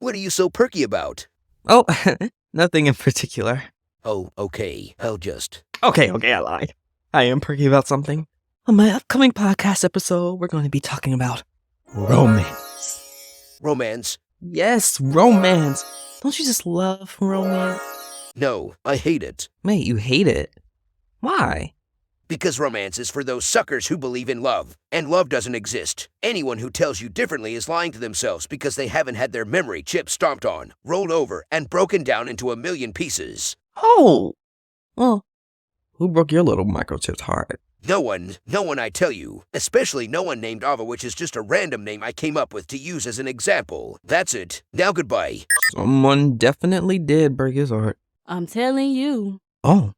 What are you so perky about? Oh, nothing in particular. Oh, okay. I'll just... Okay, I lied. I am perky about something. On my upcoming podcast episode, we're going to be talking about romance. Romance? Yes, romance. Don't you just love romance? No, I hate it. Mate, you hate it. Why? Because romance is for those suckers who believe in love, and love doesn't exist. Anyone who tells you differently is lying to themselves because they haven't had their memory chip stomped on, rolled over, and broken down into a million pieces. Oh! Well, who broke your little microchip's heart? No one, I tell you. Especially no one named Ava, which is just a random name I came up with to use as an example. That's it. Now goodbye. Someone definitely did break his heart. I'm telling you. Oh,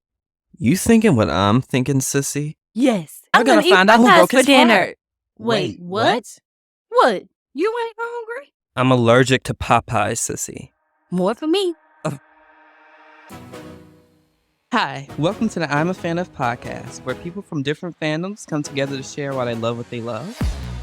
you thinking what I'm thinking, sissy? Yes. We're I'm gonna eat find out who Popeyes broke for his dinner. heart. Wait, what? What? You ain't hungry? I'm allergic to Popeyes, sissy. More for me. Hi, welcome to the I'm a Fan of podcast, where people from different fandoms come together to share why they love what they love.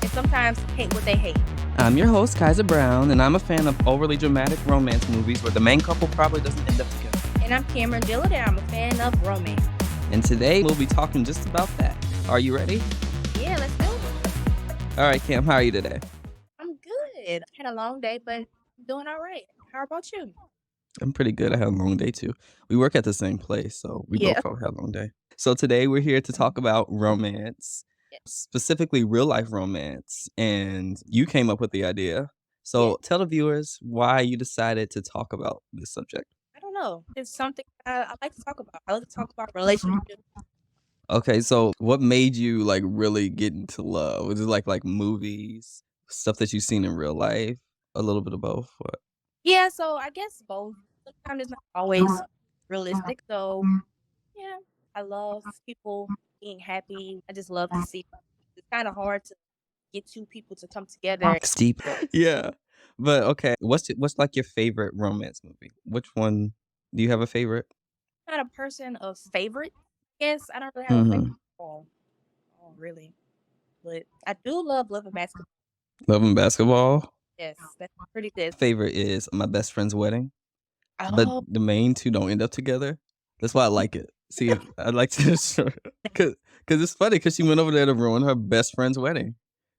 And sometimes hate what they hate. I'm your host, Kaiser Brown, and I'm a fan of overly dramatic romance movies where the main couple probably doesn't end up together. And I'm Camryn Dillard, and I'm a fan of romance. And today we'll be talking just about that. Are you ready? Yeah, let's do it. All right, Cam, how are you today? I'm good. Had a long day, but I'm doing all right. How about you? I'm pretty good. I had a long day too. We work at the same place, so we Yeah. both had a long day. So today we're here to talk about romance, specifically real life romance. And you came up with the idea. So tell the viewers why you decided to talk about this subject. I don't know. It's something I like to talk about. I like to talk about relationships. Okay, so what made you like really get into love? Was it like movies, stuff that you've seen in real life, a little bit of both? What? Yeah, so I guess both. Sometimes it's not always realistic. So, yeah, I love people being happy. I just love to see. It's kind of hard to get two people to come together. Steep. Yeah. But okay, what's like your favorite romance movie? Which one do you have a favorite? I'm not a person of favorite. I guess I don't really have a favorite. Oh, really? But I do love Love and Basketball. Love and Basketball. Yes, that's pretty good. Favorite is My Best Friend's Wedding. Oh, But the main two don't end up together. That's why I like it. See, I like to because it's funny because she went over there to ruin her best friend's wedding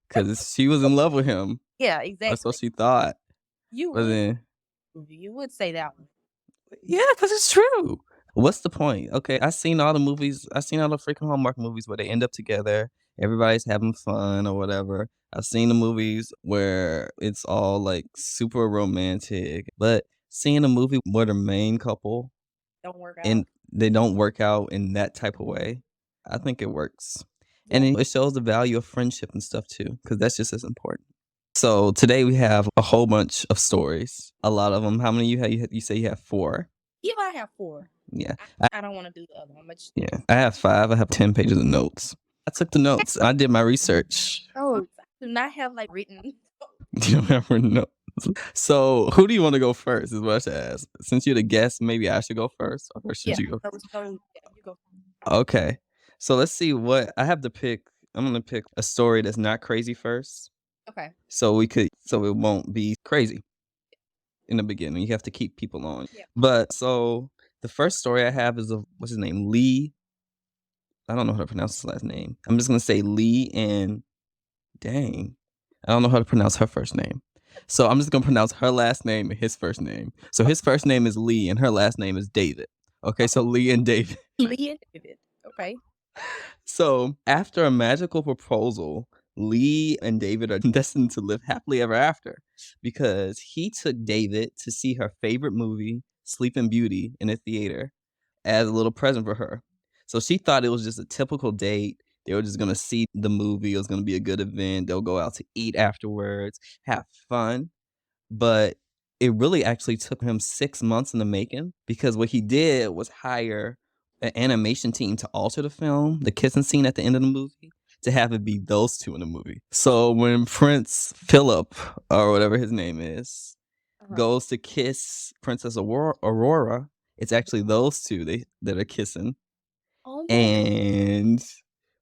because she was in love with him. yeah, exactly. That's what she thought. You But would, then, you would say that one. yeah, because it's true. What's the point? Okay, I've seen all the movies. I've seen all the freaking Hallmark movies where they end up together. Everybody's having fun or whatever. I've seen the movies where it's all like super romantic. But seeing a movie where the main couple Don't work out. and they don't work out in that type of way, I think it works. And it shows the value of friendship and stuff too, because that's just as important. So today we have a whole bunch of stories. A lot of them. How many you have? You say you have 4. Yeah, I have 4. Yeah. I don't want to do the other one, but Yeah. I have 5. I have 10 pages of notes. I took the notes. I did my research. oh, I do not have like written. You don't have notes. So who do you want to go first is what I should ask. Since you're the guest, maybe I should go first. Or should you go? You go. Okay. So let's see what I have to pick. I'm going to pick a story that's not crazy first. Okay. So it won't be crazy in the beginning. You have to keep people on. Yeah. But so the first story I have is what's his name? Lee. I don't know how to pronounce his last name. I'm just going to say Lee and dang. I don't know how to pronounce her first name. So I'm just going to pronounce her last name and his first name. So his first name is Lee and her last name is David. Okay, so Lee and David. Lee and David. Okay. So after a magical proposal, Lee and David are destined to live happily ever after because he took David to see her favorite movie, Sleeping Beauty, in a theater as a little present for her. So she thought it was just a typical date. They were just going to see the movie. It was going to be a good event. They'll go out to eat afterwards, have fun. But it really actually took him 6 months in the making because what he did was hire an animation team to alter the film, the kissing scene at the end of the movie, to have it be those two in the movie. So when Prince Philip, or whatever his name is, goes to kiss Princess Aurora, it's actually those two that are kissing. Oh, And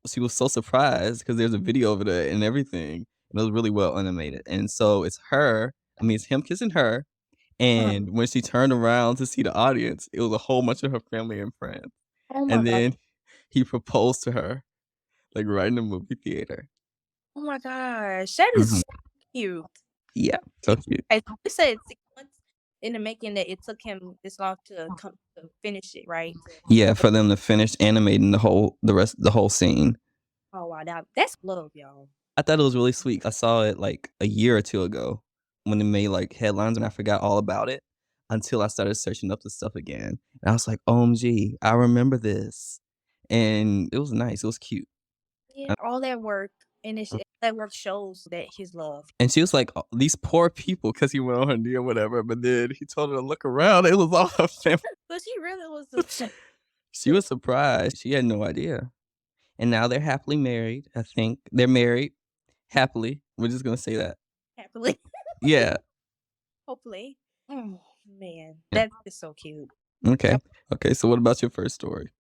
she was so surprised because there's a video of it and everything. And it was really well animated. And so it's him kissing her, And when she turned around to see the audience, it was a whole bunch of her family and friends. Oh my And god. then he proposed to her, like right in the movie theater. Oh my gosh. That is Mhm. so cute. Yeah, so cute. Okay, so you said 6 months in the making that it took him this long to come to finish it, right? Yeah, for them to finish animating the whole scene. Oh wow, that's love, y'all. I thought it was really sweet. I saw it like a year or two ago when it made like headlines, and I forgot all about it until I started searching up the stuff again. And I was like, OMG, I remember this. And it was nice. It was cute. Yeah, all that work and that work shows that his love. And she was like, "Oh, these poor people," because he went on her knee or whatever. But then he told her to look around. It was all her family. But she really was She was surprised. She had no idea. And now they're happily married. I think they're married happily. We're just going to say that. happily. Yeah. Hopefully. Oh man, Yeah. that is so cute. Okay. Okay. So what about your first story?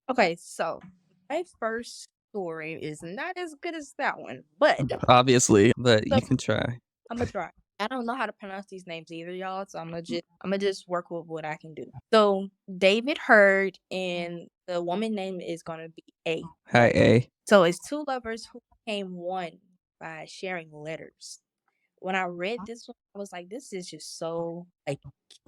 Okay, so my first story is not as good as that one, but Obviously, but you can try. I'm gonna try. I don't know how to pronounce these names either, y'all. So I'm gonna just work with what I can do. So David Hurd and the woman name is gonna be A. Hi, A. So it's two lovers who became one by sharing letters. When I read this one, I was like, this is just so like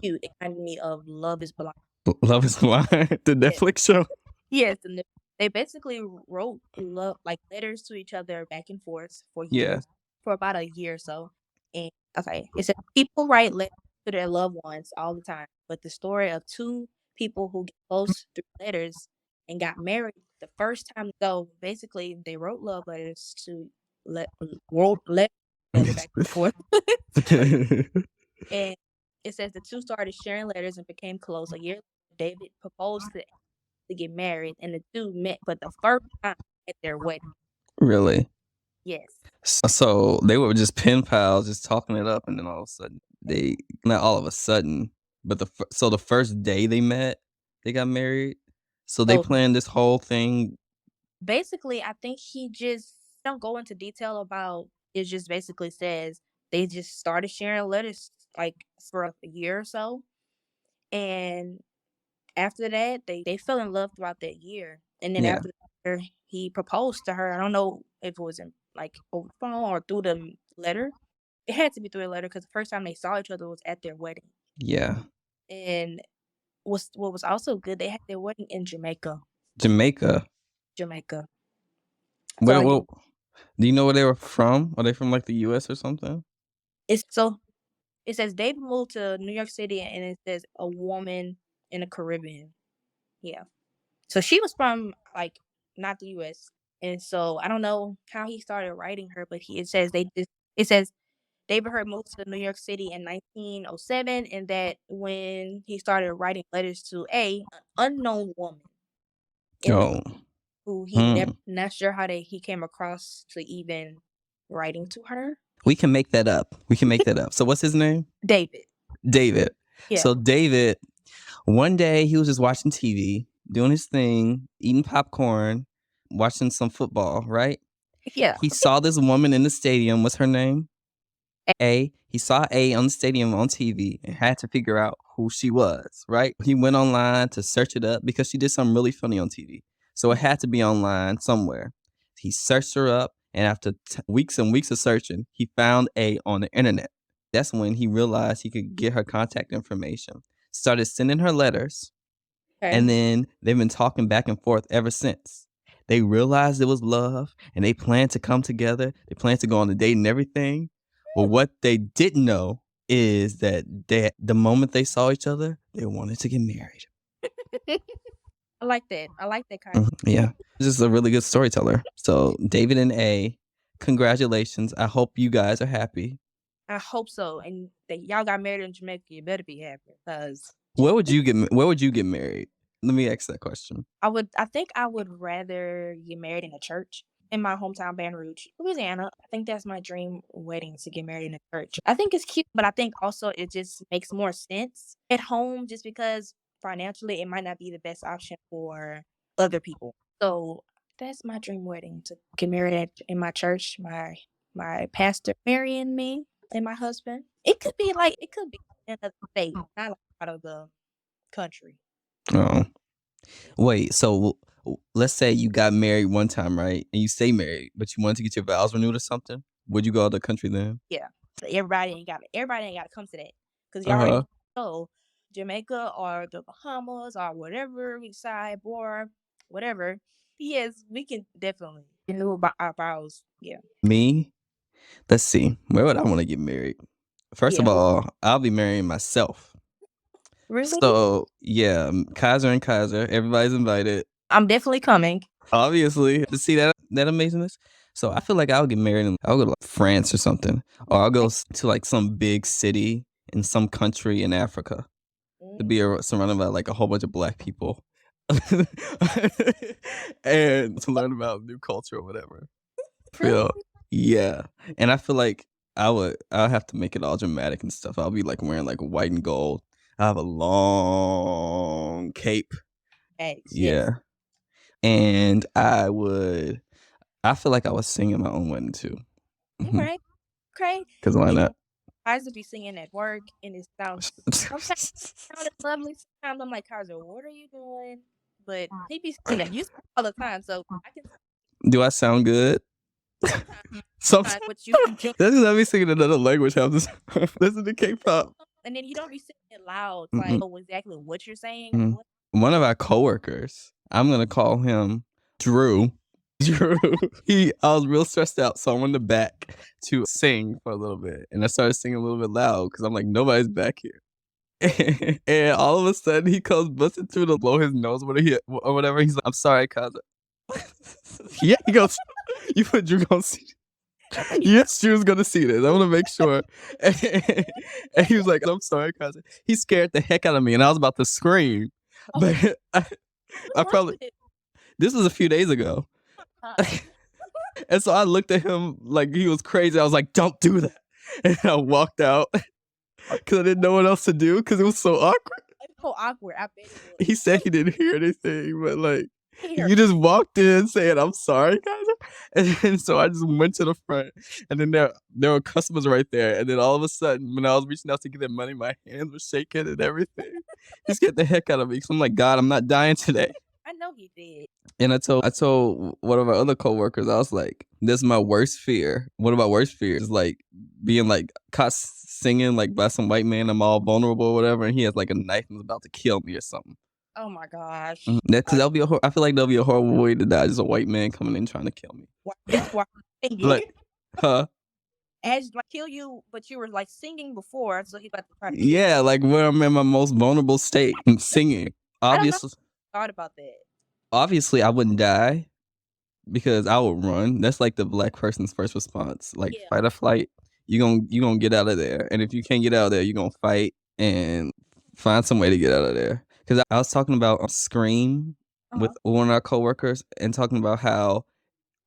cute. It reminded me of Love is Blind. Love is Blind, the Netflix show. Yes, and they basically wrote love like letters to each other back and forth for years, for about a year or so. And okay, it said people write letters to their loved ones all the time, but the story of two people who get close through letters and got married the first time. So basically, they wrote love letters to wrote letters back and forth, and it says the two started sharing letters and became close. A year later, David proposed to get married, and the two met for the first time at their wedding. Really? Yes. So they were just pen pals, just talking it up, and then all of a sudden, not all of a sudden, but the first day they met, they got married. So they So planned this whole thing. basically, I think he just don't go into detail about it. Just basically says they just started sharing letters like for a year or so, and after that, they fell in love throughout that year. And then Yeah. after that year, he proposed to her. I don't know if it was in like over the phone or through the letter. It had to be through a letter because the first time they saw each other was at their wedding. Yeah. And what was also good, they had their wedding in Jamaica. Jamaica. So Well, do you know where they were from? Are they from like the US or something? it says David moved to New York City, and it says a woman in the Caribbean. Yeah. So she was from like not the US. And so I don't know how he started writing her, but it says David Hurd moved to New York City in 1907, and that when he started writing letters to an unknown woman Oh. who he never, not sure how he came across to even writing to her. We can make that up. So what's his name? David. Yeah. So David, one day he was just watching TV, doing his thing, eating popcorn, watching some football, right? Yeah. He saw this woman in the stadium. What's her name? A. He saw A on the stadium on TV and had to figure out who she was, right? He went online to search it up because she did something really funny on TV. So it had to be online somewhere. He searched her up, and after weeks and weeks of searching, he found A on the internet. That's when he realized he could get her contact information. Started sending her letters, and then they've been talking back and forth ever since. They realized it was love, and they planned to come together. They planned to go on a date and everything. But what they didn't know is that the moment they saw each other, they wanted to get married. I like that kind of. Yeah. This is a really good storyteller. So David and A, congratulations. I hope you guys are happy. I hope so. And that y'all got married in Jamaica, you better be happy. Because where would you get married? Let me ask that question. I think I would rather get married in a church in my hometown, Baton Rouge, Louisiana. I think that's my dream wedding, to get married in a church. I think it's cute, but I think also it just makes more sense at home, just because financially it might not be the best option for other people. So that's my dream wedding, to get married in my church, my pastor marrying me and my husband. It could be in another state, not like out of the country. Oh, wait. So let's say you got married one time, right? And you stay married, but you wanted to get your vows renewed or something. Would you go out of the country then? Yeah, everybody ain't got to come to that because you Uh already huh. know Jamaica or the Bahamas or whatever we decide, or whatever. Yes, we can definitely renew our vows. Yeah, Me? Let's see. Where would I want to get married? First of yeah. all, I'll be marrying myself. Really, So yeah, Kaiser and Kaiser, everybody's invited. I'm definitely coming. Obviously, to see that amazingness. So I feel like I'll get married and I'll go to like France or something, or I'll go to like some big city in some country in Africa to be surrounded by like a whole bunch of black people, and to learn about new culture or whatever. Really? Yeah, and I feel like I'll have to make it all dramatic and stuff. I'll be like wearing like white and gold. I have a long cape. Thanks. Yeah. Yes. And I feel like I was singing my own wedding too. Okay. Okay. Because why not? Kaiser be singing at work, and it sounds sometimes it sounded lovely. Sometimes I'm like, Kaiser, what are you doing? But he be singing that. You sing all the time, so I can Do I sound good? Sometimes. what you That's because I be singing another language. I'm just listen to K-pop. and then you don't be singing it loud, like know exactly what you're saying. Mm. One of our coworkers, I'm gonna call him Drew. Drew. I was real stressed out, so I went in the back to sing for a little bit, and I started singing a little bit loud because I'm like, nobody's back here. And all of a sudden, he comes busting through to blow his nose or whatever. He's like, "I'm sorry, Kaiser." Yeah, he goes, "You put Drew gonna see." Yes, Drew's gonna see this. I want to make sure. And he was like, "I'm sorry, Kaiser." He scared the heck out of me, and I was about to scream, but I probably. This was a few days ago. And so I looked at him like he was crazy. I was like, "Don't do that." And I walked out because I didn't know what else to do because it was so awkward. It's so awkward. I bet he said he didn't hear anything, but like you just walked in saying, "I'm sorry, Kaiser." And so I just went to the front, and then there were customers right there. And then all of a sudden, when I was reaching out to get their money, my hands were shaking and everything. He scared the heck out of me. So I'm like, God, I'm not dying today. I know he did. And I told one of our other coworkers, I was like, "This is my worst fear. One of my worst fears is like being like caught singing like by some white man. I'm all vulnerable or whatever, and he has like a knife and is about to kill me or something." Oh my gosh. Because I feel like that'll be a horrible way to die. Just a white man coming in trying to kill me. That's why Like, huh? As like kill you, but you were like singing before, so he got to try to Yeah, like where I'm in my most vulnerable state, singing. Obviously, thought about that. Obviously, I wouldn't die because I would run. That's like the black person's first response, like fight or flight. You gonna get out of there, and if you can't get out of there, you're gonna fight and find some way to get out of there. Because I was talking about Scream with one of our coworkers and talking about how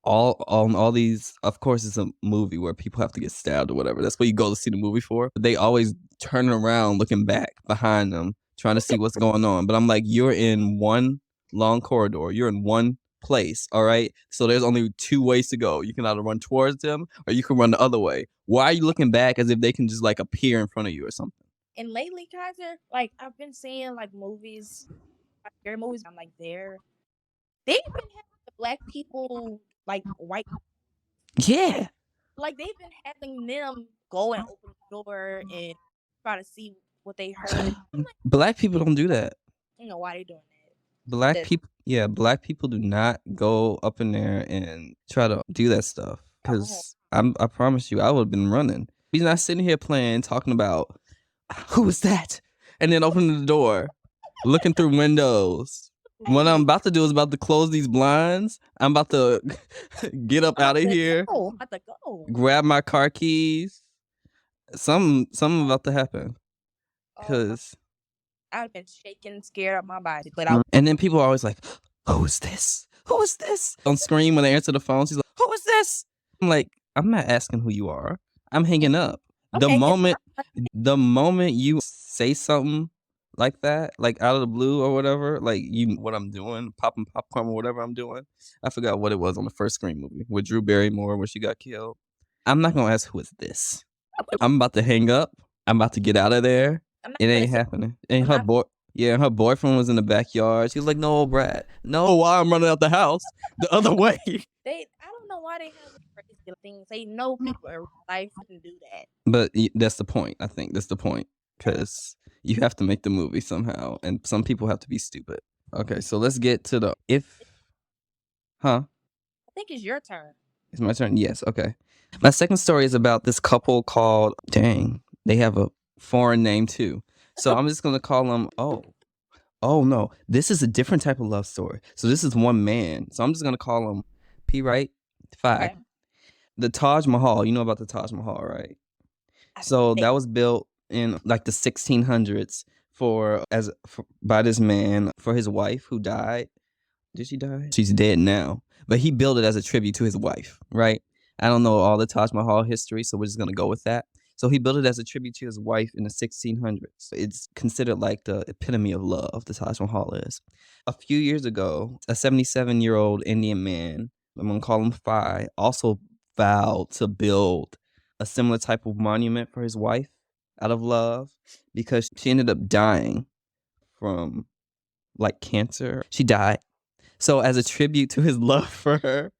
all these, of course, it's a movie where people have to get stabbed or whatever. That's what you go to see the movie for. But they always turn around, looking back behind them, trying to see what's going on. But I'm like, you're in one long corridor. You're in one place, all right? So there's only two ways to go. You can either run towards them or you can run the other way. Why are you looking back as if they can just like appear in front of you or something? And lately, Kaiser, like I've been seeing like movies, like scary movies. I'm like, they've been having the black people like white. Yeah. Like they've been having them go and open the door and try to see what they heard. Black people don't do that. You know why they doing that? Black people do not go up in there and try to do that stuff. Because I promise you, I would have been running. He's not sitting here playing, talking about, who is that? And then opening the door, looking through windows. What I'm about to do is about to close these blinds. I'm about to get up out of here. I'm about to go. Grab my car keys. Something about to happen. Because I've been shaking, scared of my body. But and then people are always like, who is this? Who is this? On screen when they answer the phone, she's like, who is this? I'm like, I'm not asking who you are. I'm hanging up. The moment you say something like that, like out of the blue or whatever, like what I'm doing, popping popcorn or whatever I'm doing. I forgot what it was on the first Scream movie with Drew Barrymore when she got killed. I'm not gonna ask who is this. I'm about to hang up. I'm about to get out of there. I'm not It gonna ain't say happening. And I'm her not. her boyfriend was in the backyard. She was like, "No, Brad, no, why I'm running out the house the other way." I don't know why they have crazy things. They know people in real life wouldn't do that. But that's the point. I think that's the point because you have to make the movie somehow, and some people have to be stupid. Okay, so let's get to the Huh? I think it's your turn. It's my turn. Yes. Okay. My second story is about this couple called. Dang, they have a foreign name too. So I'm just gonna call them. Oh no, this is a different type of love story. So this is one man. So I'm just gonna call him P. Right? Five. Okay. The Taj Mahal. You know about the Taj Mahal, right? I So that think was built in like the 1600s by this man for his wife who died. Did she die? She's dead now. But he built it as a tribute to his wife, right? I don't know all the Taj Mahal history, so we're just gonna go with that. So he built it as a tribute to his wife in the 1600s. It's considered like the epitome of love, the Taj Mahal is. A few years ago, a 77-year-old Indian man, I'm gonna call him Phi, also vowed to build a similar type of monument for his wife out of love because she ended up dying from like cancer. She died. So as a tribute to his love for her,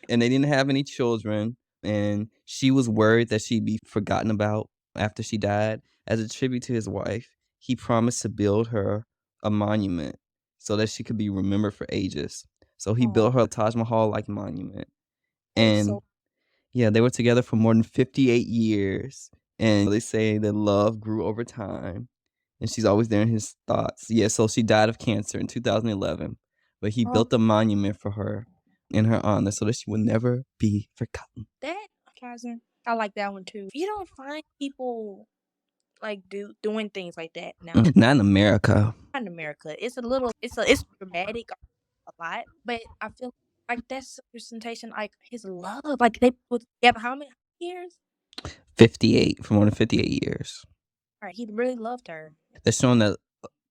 and they didn't have any children, and she was worried that she'd be forgotten about after she died. As a tribute to his wife, he promised to build her a monument so that she could be remembered for ages. So he built her a Taj Mahal-like monument. And yeah, they were together for more than 58 years. And they say that love grew over time. And she's always there in his thoughts. Yeah, so she died of cancer in 2011. But he built a monument for her in her honor so that she would never be forgotten. that Kaiser. I like that one too. You don't find people like doing things like that now. Not in America. Not in America. It's dramatic a lot, but I feel like that's a representation like his love. Like they put together how many years? 58, for more than 58 years. Right, he really loved her. They're showing that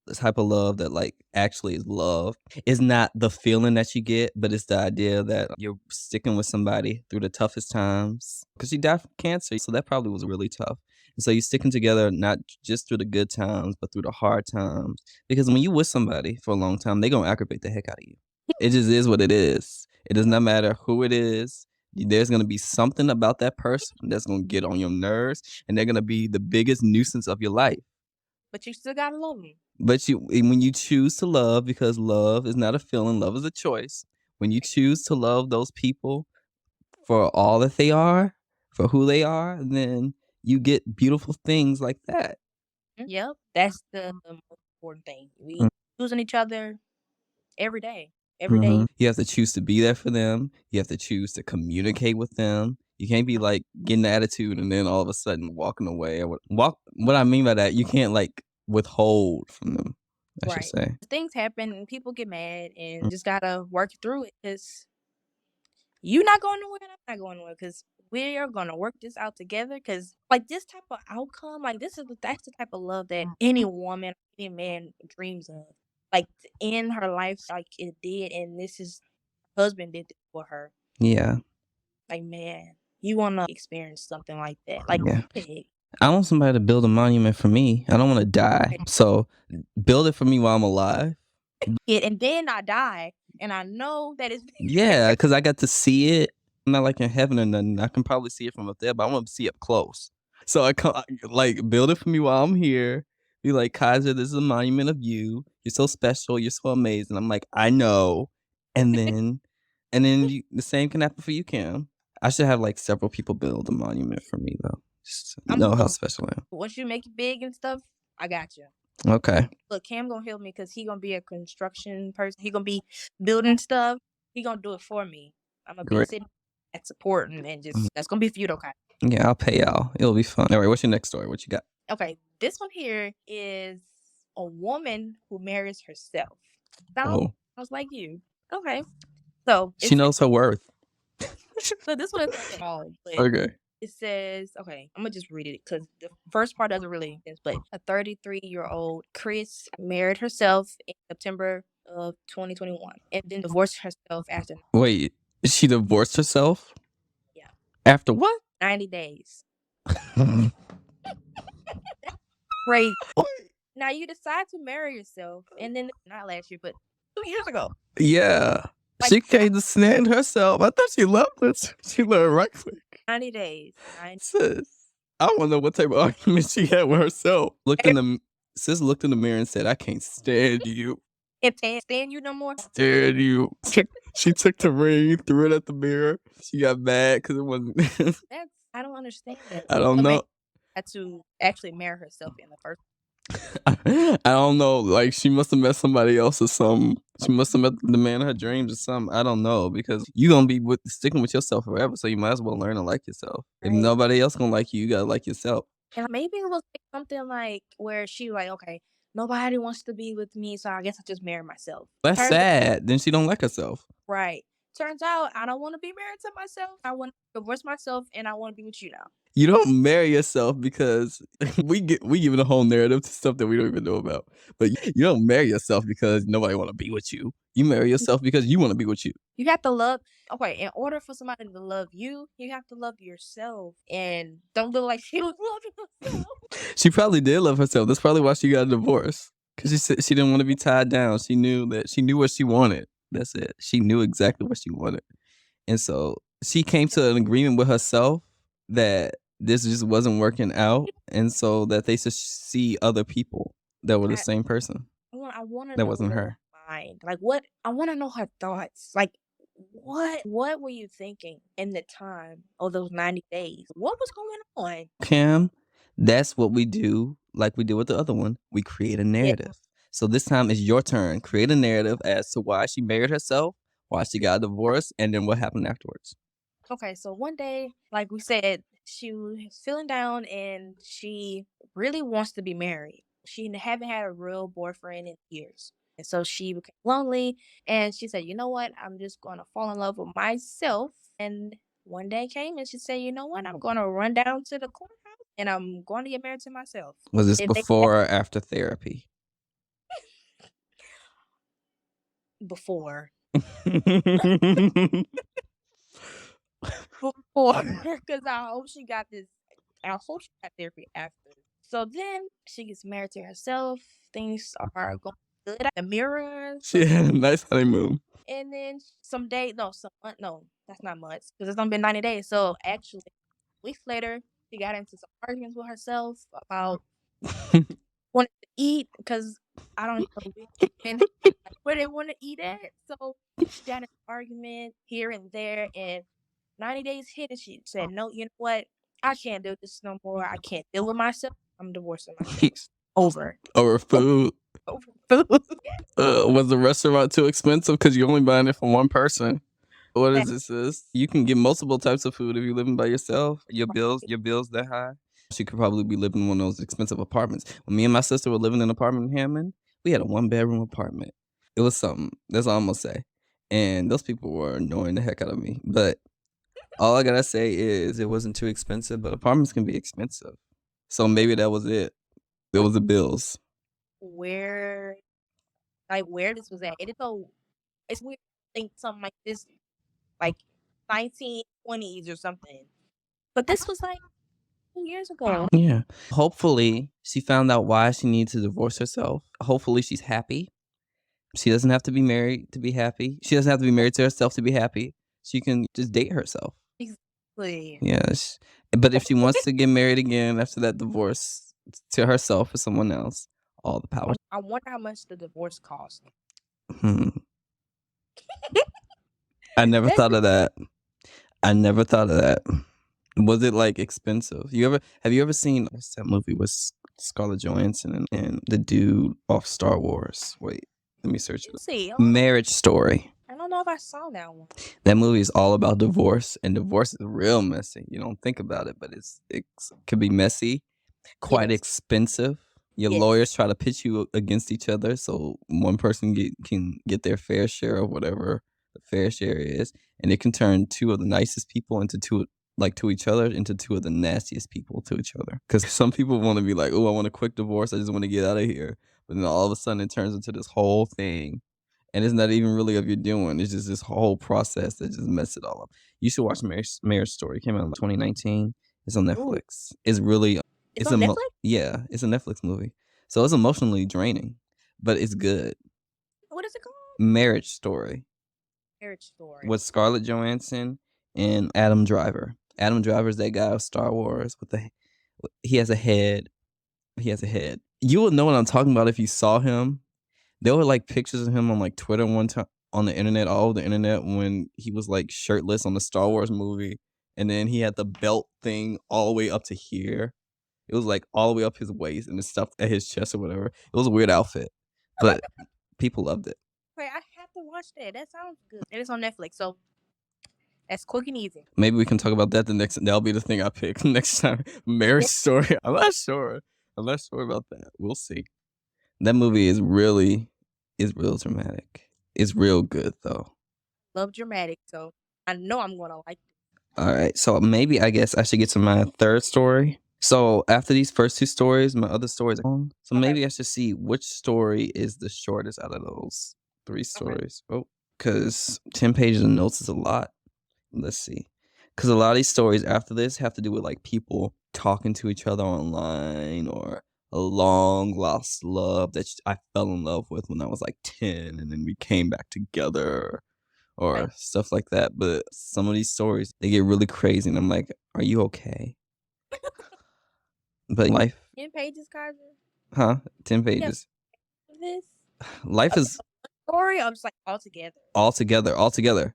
the type of love that like actually is love. It's not the feeling that you get, but it's the idea that you're sticking with somebody through the toughest times. Because she died from cancer, so that probably was really tough. And so you're sticking together not just through the good times, but through the hard times. Because when you're with somebody for a long time, they're going to aggravate the heck out of you. It just is what it is. It does not matter who it is. There's going to be something about that person that's going to get on your nerves, and they're going to be the biggest nuisance of your life. But you still gotta love them. But when you choose to love, because love is not a feeling, love is a choice. When you choose to love those people for all that they are, for who they are, then you get beautiful things like that. Yep, that's the most important thing. We choosing each other every day. Every day. You have to choose to be there for them. You have to choose to communicate with them. You can't be like getting the attitude and then all of a sudden walking away. What I mean by that, you can't like withhold from them, I should say. Things happen and people get mad and just gotta work through it because you're not going nowhere and I'm not going nowhere because we are gonna work this out together because like this type of outcome, like that's the type of love that any woman, any man dreams of. Like in her life, like it did, and this is her husband did it for her. Yeah. Like man, you wanna experience something like that. Like yeah. I want somebody to build a monument for me. I don't want to die. So build it for me while I'm alive. And then I die, and I know that it's yeah, because I got to see it. I'm not like in heaven or nothing. I can probably see it from up there, but I want to see it up close. So I like build it for me while I'm here. Be like, Kaiser, this is a monument of you. You're so special. You're so amazing. I'm like, I know. And then, the same can happen for you, Cam. I should have like several people build a monument for me though. Just know how special I am. Once you make it big and stuff, I got you. Okay. Look, Cam gonna help me because he gonna be a construction person. He gonna be building stuff. He gonna do it for me. I'm gonna be sitting and supporting and just that's gonna be for you, though, Kai. Yeah, I'll pay y'all. It'll be fun. All right, what's your next story? What you got? Okay, this one here is a woman who marries herself. I was like you. Okay, so she knows her worth. So this one is small. Okay. It says, okay, I'm gonna just read it because the first part doesn't really make sense. But a 33-year-old Chris married herself in September of 2021 and then divorced herself after. Wait, she divorced herself? Yeah. After what? 90 days. Great. Now you decide to marry yourself, and then not last year, but 2 years ago. Yeah. Like, She came to stand herself. I thought she loved it. She learned right quick. 90 days. 90. Sis, I want to know what type of argument she had with herself. Sis looked in the mirror and said, I can't stand you. If can't stand you no more. Stand you. She took the ring, threw it at the mirror. She got mad because it wasn't. I don't understand that. I don't know. Had to actually marry herself in the first. I don't know. Like, she must have met somebody else or something. She must have met the man of her dreams or something. I don't know, because you gonna be sticking with yourself forever, so you might as well learn to like yourself. Right. If nobody else gonna like you gotta like yourself. And maybe it was like something like where she like, okay, nobody wants to be with me, so I guess I just marry myself. That's sad. Then she don't like herself. Right. Turns out I don't want to be married to myself. I want to divorce myself, and I want to be with you now. You don't marry yourself because we give it a whole narrative to stuff that we don't even know about. But you don't marry yourself because nobody want to be with you. You marry yourself because you want to be with you. You have to love. Okay, in order for somebody to love you, you have to love yourself, and don't look like she was loving herself. She probably did love herself. That's probably why she got a divorce. Because she said she didn't want to be tied down. She knew what she wanted. That's it. She knew exactly what she wanted, and so she came to an agreement with herself that this just wasn't working out, and so that they should see other people that were the same person. I want to. That wasn't her. Mind. Like what? I want to know her thoughts. Like what were you thinking in the time of those 90 days? What was going on? Cam, that's what we do. Like we did with the other one, we create a narrative. Yeah. So this time it's your turn. Create a narrative as to why she married herself, why she got a divorce, and then what happened afterwards. Okay, so one day, like we said, she was feeling down and she really wants to be married. She haven't had a real boyfriend in years. And so she became lonely and she said, you know what? I'm just going to fall in love with myself. And one day came and she said, you know what? I'm going to run down to the courthouse and I'm going to get married to myself. Was this before or after therapy? Before. Before, because I hope she got therapy after. So then she gets married to herself. Things are going good at the mirror. She had a nice honeymoon. And then that's not much because it's only been 90 days. So actually, weeks later, she got into some arguments with herself about wanting to eat because I don't know where they want to eat at. So she got an argument here and there, and 90 days hit, and she said, no, you know what? I can't do this no more. I can't deal with myself. I'm divorcing myself. Over food. Over food. Was the restaurant too expensive because you're only buying it for one person? What is this? You can get multiple types of food if you're living by yourself. Your bills that high. She could probably be living in one of those expensive apartments. When me and my sister were living in an apartment in Hammond, we had a 1-bedroom apartment. It was something. That's all I'm gonna say. And those people were annoying the heck out of me. But all I gotta say is it wasn't too expensive, but apartments can be expensive. So maybe that was it. It was the bills. Where this was at. It's weird to think something like this, like 1920s or something. But this was like 2 years ago. Yeah. Hopefully she found out why she needs to divorce herself. Hopefully she's happy. She doesn't have to be married to be happy. She doesn't have to be married to herself to be happy. She can just date herself. Exactly. Yes. But if she wants to get married again after that divorce to herself or someone else, all the power. I wonder how much the divorce cost. I never thought of that. Was it like expensive? Have you ever seen what's that movie with Scarlett Johansson and the dude off Star Wars? Wait, let me search it. Marriage Story. I don't know if I saw that one. That movie is all about divorce, and divorce is real messy. You don't think about it, but it could be messy, quite expensive. Your lawyers try to pitch you against each other, so one person can get their fair share of whatever the fair share is, and it can turn two of the nicest people into two of the nastiest people to each other. Because some people want to be like, oh, I want a quick divorce, I just want to get out of here, but then all of a sudden it turns into this whole thing, and it's not even really of your doing. It's just this whole process that just messed it all up. You should watch Marriage Story. It came out in 2019. It's on Netflix. It's really. It's on Netflix? Yeah, it's a Netflix movie. So it's emotionally draining, but it's good. What is it called? Marriage Story Marriage Story. with Scarlett Johansson and Adam Driver. Adam Driver's that guy of Star Wars he has a head. He has a head. You will know what I'm talking about if you saw him. There were like pictures of him on like Twitter one time, on the internet, all over the internet, when he was like shirtless on the Star Wars movie, and then he had the belt thing all the way up to here. It was like all the way up his waist and the stuff at his chest or whatever. It was a weird outfit, but people loved it. Wait, I have to watch that. That sounds good. And it's on Netflix, so that's quick and easy. Maybe we can talk about that that'll be the thing I pick next time. Marriage Story. I'm not sure about that. We'll see. That movie is real dramatic. It's real good though. Love dramatic, so I know I'm gonna like it. All right, so maybe I guess I should get to my third story. So after these first two stories, my other stories are on. So maybe I should see which story is the shortest out of those three stories. Oh, because 10 pages of notes is a lot. Let's see. Because a lot of these stories after this have to do with like people talking to each other online, or a long lost love that I fell in love with when I was like 10 and then we came back together, or stuff like that. But some of these stories, they get really crazy and I'm like, are you okay? But life. 10 pages, Kaiser? Huh? 10 pages. This Life is story, I'm just like all together. all together.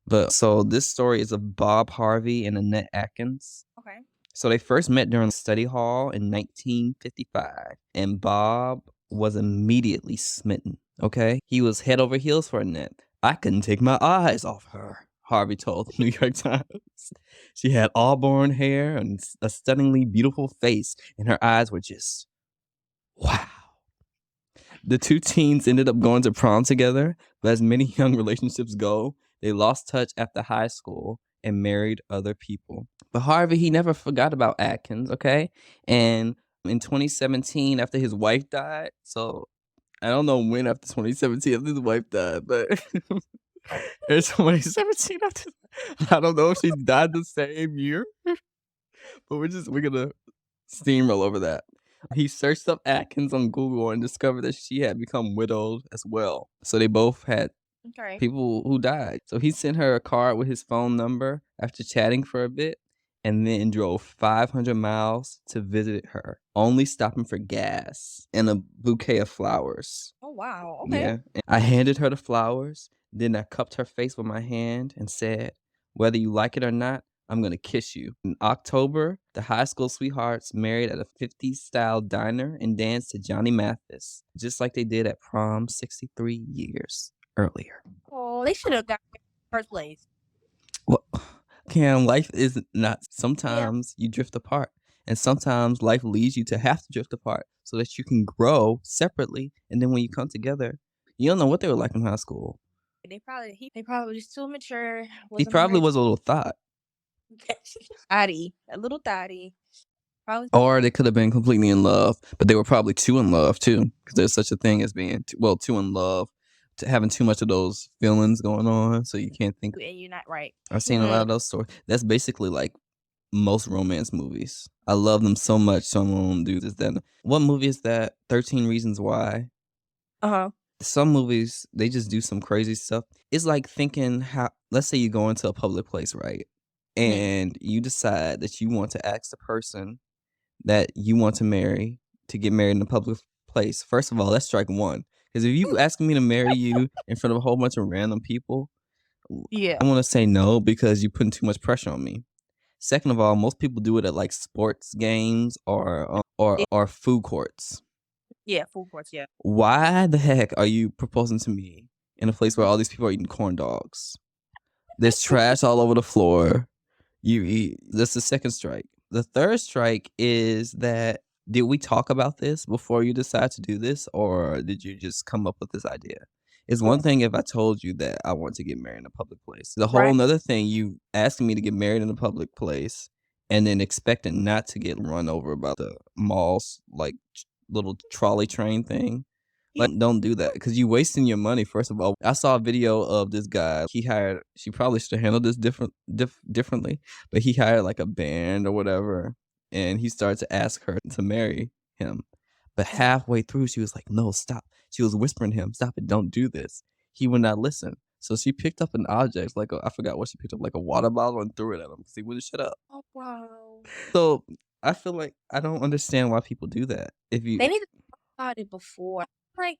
But so this story is of Bob Harvey and Annette Atkins. Okay. So they first met during study hall in 1955, and Bob was immediately smitten. Okay, he was head over heels for Annette. I couldn't take my eyes off her, Harvey told the New York Times. She had auburn hair and a stunningly beautiful face, and her eyes were just wow. The two teens ended up going to prom together, but as many young relationships go, they lost touch after high school and married other people. But Harvey, he never forgot about Atkins, okay? And in 2017, after his wife died, so I don't know when after 2017 after his wife died, but in 2017 after, I don't know if she died the same year, but we're gonna steamroll over that. He searched up Atkins on Google and discovered that she had become widowed as well. So they both had people who died. So he sent her a card with his phone number after chatting for a bit, and then drove 500 miles to visit her, only stopping for gas and a bouquet of flowers. Oh, wow. Okay. Yeah. And I handed her the flowers, then I cupped her face with my hand and said, whether you like it or not, I'm going to kiss you. In October, the high school sweethearts married at a 50s style diner and danced to Johnny Mathis, just like they did at prom 63 years earlier. Oh, they should have got first place. Well, Cam, life is not. Sometimes you drift apart, and sometimes life leads you to have to drift apart so that you can grow separately. And then when you come together, you don't know what they were like in high school. They probably was too mature. He probably was a little thought. A little thotty. Or they could have been completely in love, but they were probably too in love too, because there's such a thing as being too in love, to having too much of those feelings going on, so you can't think. And you're not right. I've seen a lot of those stories. That's basically like most romance movies. I love them so much, so I'm gonna do this. Then what movie is that? 13 Reasons Why. Some movies, they just do some crazy stuff. It's like thinking how, let's say you go into a public place, right? And you decide that you want to ask the person that you want to marry to get married in a public place. First of all, that's strike one. Because if you asking me to marry you in front of a whole bunch of random people, I want to say no, because you're putting too much pressure on me. Second of all, most people do it at like sports games or food courts. Yeah, food courts, yeah. Why the heck are you proposing to me in a place where all these people are eating corn dogs? There's trash all over the floor. That's the second strike. The third strike is that, did we talk about this before you decide to do this, or did you just come up with this idea? It's one thing if I told you that I want to get married in a public place. The whole nother thing, you asking me to get married in a public place and then expecting not to get run over by the mall's like little trolley train thing. Like, don't do that, because you wasting your money. First of all, I saw a video of this guy. She probably should have handled this differently, but he hired like a band or whatever, and he started to ask her to marry him. But halfway through, she was like, no, stop. She was whispering to him, stop it, don't do this. He would not listen. So she picked up an object, I forgot what she picked up, like a water bottle, and threw it at him because he wouldn't shut up. Oh, wow. So I feel like I don't understand why people do that. They need to talk about it before. Like,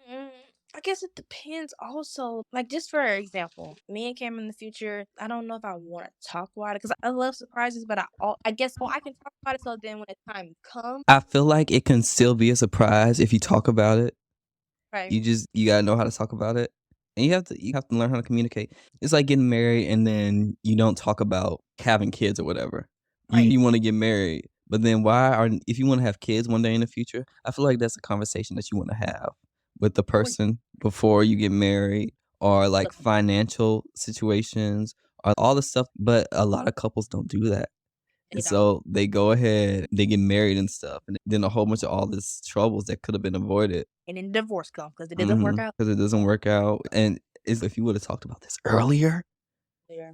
I guess it depends also. Like, just for example, me and Cam in the future, I don't know if I want to talk about it because I love surprises, but I guess I can talk about it so then when the time comes. I feel like it can still be a surprise if you talk about it. Right. You gotta know how to talk about it. And you have to learn how to communicate. It's like getting married and then you don't talk about having kids or whatever. Right. You want to get married, but then if you want to have kids one day in the future, I feel like that's a conversation that you want to have with the person before you get married, or like financial situations or all the stuff. But a lot of couples don't do that. And so they go ahead, they get married and stuff, and then a whole bunch of all this troubles that could have been avoided. And then divorce comes because it doesn't work out. Because it doesn't work out. And if you would have talked about this earlier,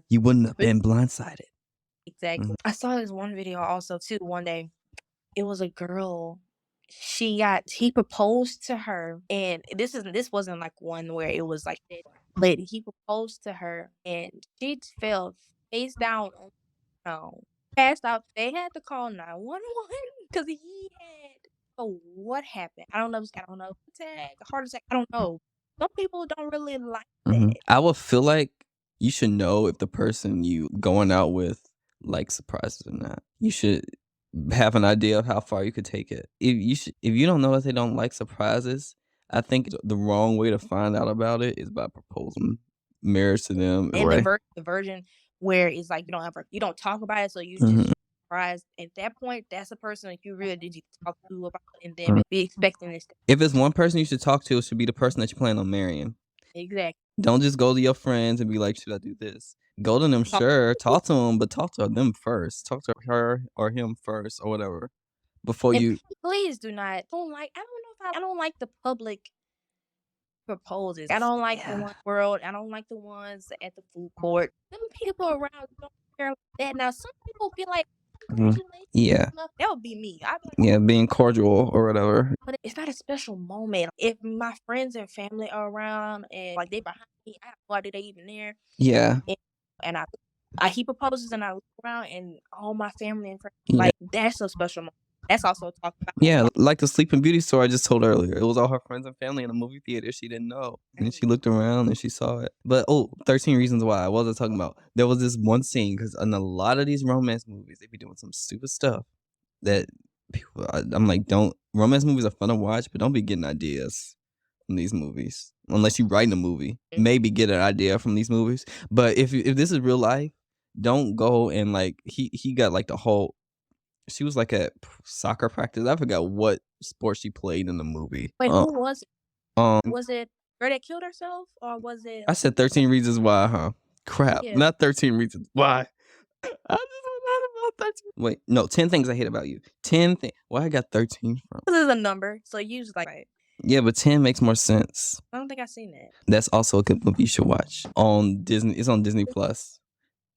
you wouldn't have been blindsided. Exactly. I saw this one video also too one day. It was a girl. He proposed to her, and this wasn't like one where it was like that, but he proposed to her and she fell face down on the ground, passed out. They had to call 911 because he had. So what happened? I don't know. Attack, heart attack. I don't know. Some people don't really like that. I would feel like you should know if the person you going out with likes surprises or not. You should have an idea of how far you could take it. If you don't know that they don't like surprises, I think the wrong way to find out about it is by proposing marriage to them. And right? the version where it's like you don't talk about it, so you just surprised. At that point, that's a person that you really did talk to about it, and then be expecting this. If it's one person you should talk to, it should be the person that you plan on marrying. Exactly. Don't just go to your friends and be like, should I do this? Go to them, sure. Talk to them, but talk to them first. Talk to her or him first or whatever before you. Please do not. I don't like the public proposes. I don't like the one world. I don't like the ones at the food court. Them people around don't care like that. Now some people feel like, yeah, that would be me. I'd be like, being cordial or whatever. But it's not a special moment. If my friends and family are around and like they behind me, I have no idea they even there. Yeah. And he proposes and I look around and all my family and friends, like that's a special moment. That's also talked about. Yeah, like the Sleeping Beauty story I just told earlier. It was all her friends and family in a movie theater. She didn't know. And she looked around and she saw it. But 13 Reasons Why. What was I talking about? There was this one scene, because in a lot of these romance movies, they be doing some stupid stuff that people, I'm like, romance movies are fun to watch, but don't be getting ideas from these movies. Unless you're writing a movie. Maybe get an idea from these movies. But if this is real life, don't go and like, he got like the whole... She was like at soccer practice. I forgot what sport she played in the movie. Wait, who was it? Was it her that killed herself, or was it? I said 13 Reasons Why, huh? Crap, not 13 Reasons Why. I just forgot about 13. Wait, no, 10 Things I Hate About You. 10 things. Where I got 13 from? This is a number, so you just like. Right. Yeah, but 10 makes more sense. I don't think I've seen that. That's also a good movie you should watch on Disney. It's on Disney Plus.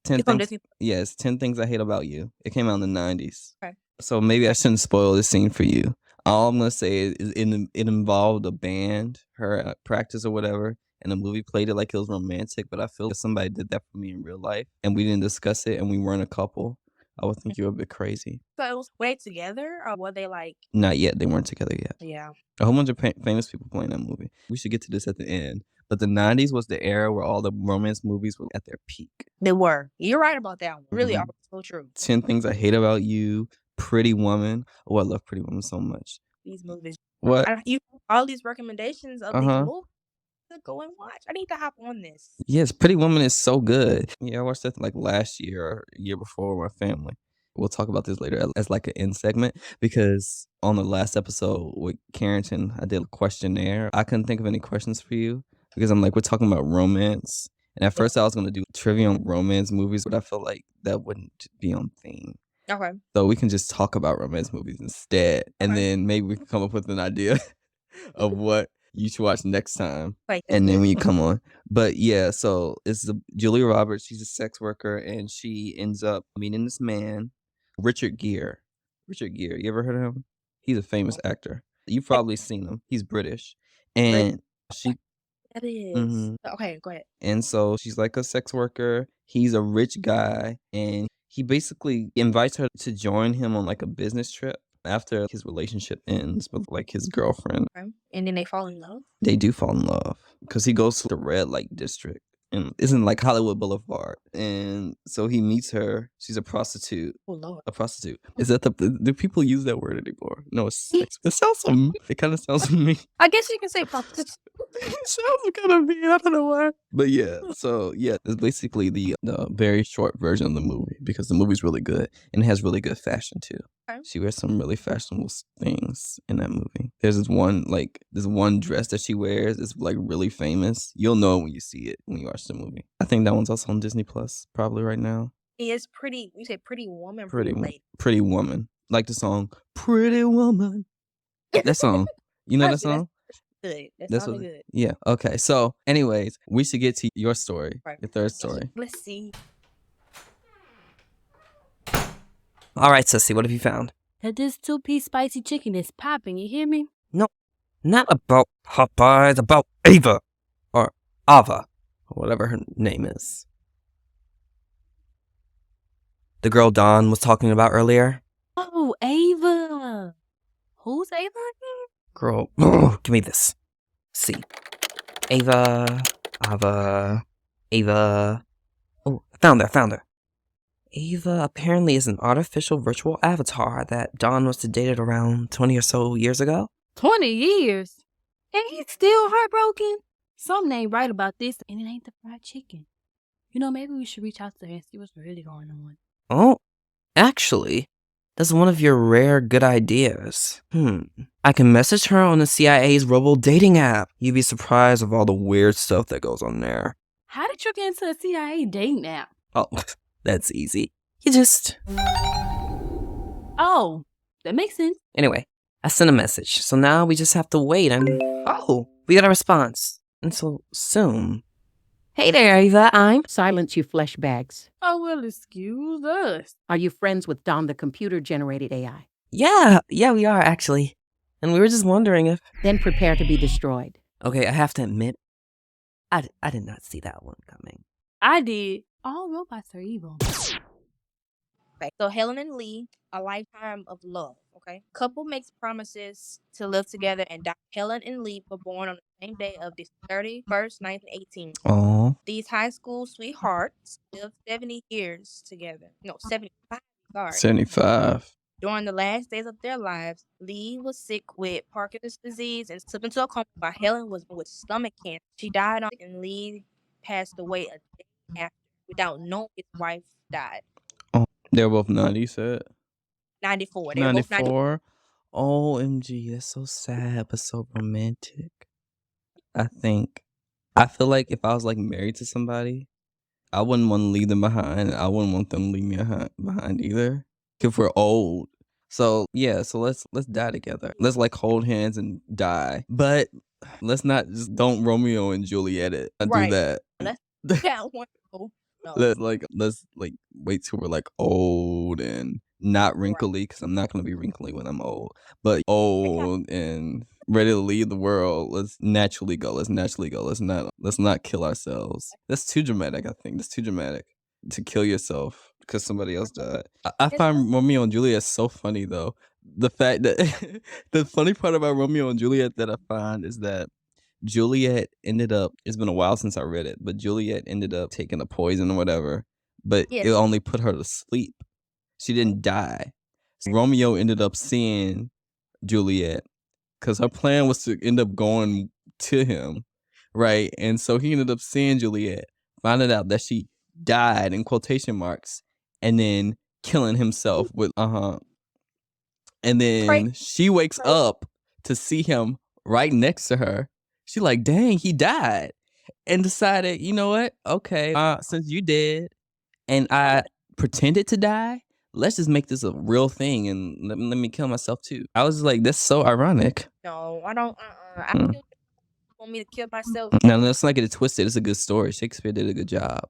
10 things. Yes, 10 Things I Hate About You. It came out in the 90s. Okay. So maybe I shouldn't spoil this scene for you. All I'm gonna say is it involved a band, her at practice or whatever, and the movie played it like it was romantic. But I feel if somebody did that for me in real life and we didn't discuss it and we weren't a couple, I would think you were a bit crazy. So were they together or were they like? Not yet. They weren't together yet. Yeah. A whole bunch of famous people playing that movie. We should get to this at the end. But the 90s was the era where all the romance movies were at their peak. They were. You're right about that one. Really are so true. 10 Things I Hate About You, Pretty Woman. Oh, I love Pretty Woman so much. These movies. What? All these recommendations of these movies to go and watch. I need to hop on this. Yes, Pretty Woman is so good. Yeah, I watched that like last year or year before with my family. We'll talk about this later as like an end segment, because on the last episode with Carrington, I did a questionnaire. I couldn't think of any questions for you because I'm like, we're talking about romance. And at first I was going to do trivia on romance movies, but I felt like that wouldn't be on theme. Okay. So we can just talk about romance movies instead. And then maybe we can come up with an idea of what you should watch next time. And then when you come on. But yeah, so it's Julia Roberts. She's a sex worker and she ends up meeting this man, Richard Gere. You ever heard of him? He's a famous actor. You've probably seen him. He's British. And she That is. Mhm. Okay, go ahead. And so she's like a sex worker. He's a rich guy, and he basically invites her to join him on like a business trip after his relationship ends with like his girlfriend. Okay. And then they fall in love. They do fall in love because he goes to the red light district and isn't like Hollywood Boulevard. And so he meets her. She's a prostitute. Oh Lord. A prostitute. Is that do people use that word anymore? No, it's sex. It sounds it kind of sounds mean. I guess you can say prostitute. It sounds kind of mean. I don't know why. But yeah, so yeah, it's basically the very short version of the movie because the movie's really good and it has really good fashion too. Okay. She wears some really fashionable things in that movie. There's this one dress that she wears is like really famous. You'll know when you see it when you watch the movie. I think that one's also on Disney Plus probably right now. It's pretty. You say Pretty Woman, Pretty Woman. Like the song Pretty Woman. That song. You know that song? Good. That's sounded good. Yeah. Okay. So, anyways, we should get to your story, your third story. Let's see. All right, Sissy, what have you found? That this 2-piece spicy chicken is popping, you hear me? No, not about Popeyes, about Ava. Or Ava, or whatever her name is. The girl Dawn was talking about earlier. Oh, Ava. Who's Ava again? Girl, give me this. See. Ava. Oh, found her. Ava apparently is an artificial virtual avatar that Dawn was dated around 20 or so years ago. 20 years? And he's still heartbroken? Something ain't right about this, and it ain't the fried chicken. You know, maybe we should reach out to her and see what's really going on. Oh, actually, that's one of your rare good ideas. I can message her on the CIA's robo dating app. You'd be surprised of all the weird stuff that goes on there. How did you get into a CIA dating app? Oh, that's easy. You just... Oh, that makes sense. Anyway, I sent a message, so now we just have to wait and... Oh, we got a response. Until soon. Hey there, Ava, I'm... Silence, you flesh bags. Oh, well, excuse us. Are you friends with Dom, the computer-generated AI? Yeah, we are, actually. And we were just wondering if... Then prepare to be destroyed. Okay, I have to admit, I did not see that one coming. I did. All robots are evil. Okay. So Helen and Lee, a lifetime of love. Okay. Couple makes promises to live together and die. Helen and Lee were born on the same day of December 31st, 1918. Aww. These high school sweethearts lived 70 years together. No, 75. Sorry. 75. During the last days of their lives, Lee was sick with Parkinson's disease and slipped into a coma while Helen was with stomach cancer. She died and Lee passed away a day after without knowing his wife died. Oh, they were both 90, said? 94. They were both 94. OMG, that's so sad, but so romantic. I feel like if I was like married to somebody, I wouldn't want to leave them behind. I wouldn't want them to leave me behind either. If we're old. So yeah, so let's die together. Let's like hold hands and die. But let's not just don't Romeo and Juliet it. Do that. Yeah, wonderful. No. Let's wait till we're like old and not wrinkly, because I'm not gonna be wrinkly when I'm old. But old and ready to leave the world. Let's naturally go. Let's not kill ourselves. That's too dramatic, I think. That's too dramatic to kill yourself because somebody else died. I find Romeo and Juliet so funny though. The fact that the funny part about Romeo and Juliet that I find is that Juliet ended up, it's been a while since I read it, but Juliet ended up taking a poison or whatever, but it only put her to sleep. She didn't die. So Romeo ended up seeing Juliet because her plan was to end up going to him, right? And so he ended up seeing Juliet, finding out that she died in quotation marks, and then killing himself with and then she wakes up to see him right next to her. She like, dang, he died, and decided, you know what? Okay, since you did, and I pretended to die, let's just make this a real thing and let me kill myself too. I was like, that's so ironic. No, I don't. I feel want me to kill myself. Now let's not get it twisted. It's a good story. Shakespeare did a good job.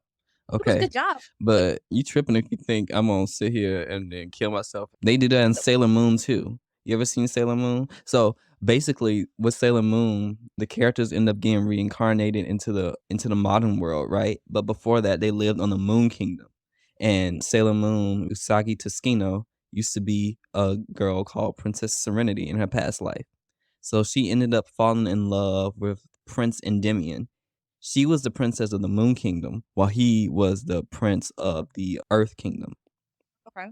Okay, good job. But you tripping if you think I'm gonna sit here and then kill myself. They did that in Sailor Moon too. You ever seen Sailor Moon? So basically, with Sailor Moon, the characters end up getting reincarnated into the modern world, right? But before that, they lived on the Moon Kingdom. And Sailor Moon, Usagi Tuskino, used to be a girl called Princess Serenity in her past life. So she ended up falling in love with Prince Endymion. She was the princess of the Moon Kingdom, while he was the prince of the Earth Kingdom. Okay.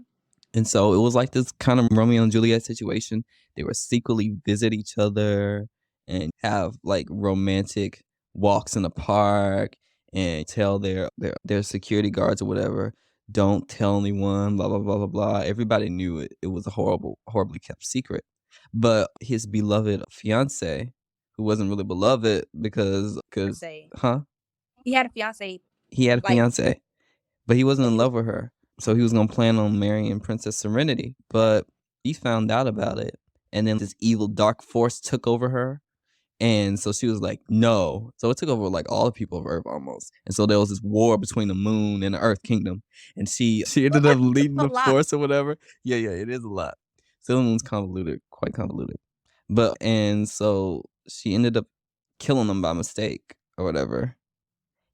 And so it was like this kind of Romeo and Juliet situation. They would secretly visit each other and have like romantic walks in the park and tell their security guards or whatever, don't tell anyone, blah, blah, blah, blah, blah. Everybody knew it. It was a horribly kept secret. But his beloved fiance, who wasn't really beloved because Fiance. huh? He had a fiance. He had a Like- fiance, but he wasn't in love with her. So he was going to plan on marrying Princess Serenity, but he found out about it. And then this evil dark force took over her. And so she was like, no. So it took over like all the people of Earth almost. And so there was this war between the Moon and the Earth Kingdom. And she ended up leading the force or whatever. Yeah, it is a lot. Sailor Moon's convoluted, quite convoluted. And so she ended up killing them by mistake or whatever.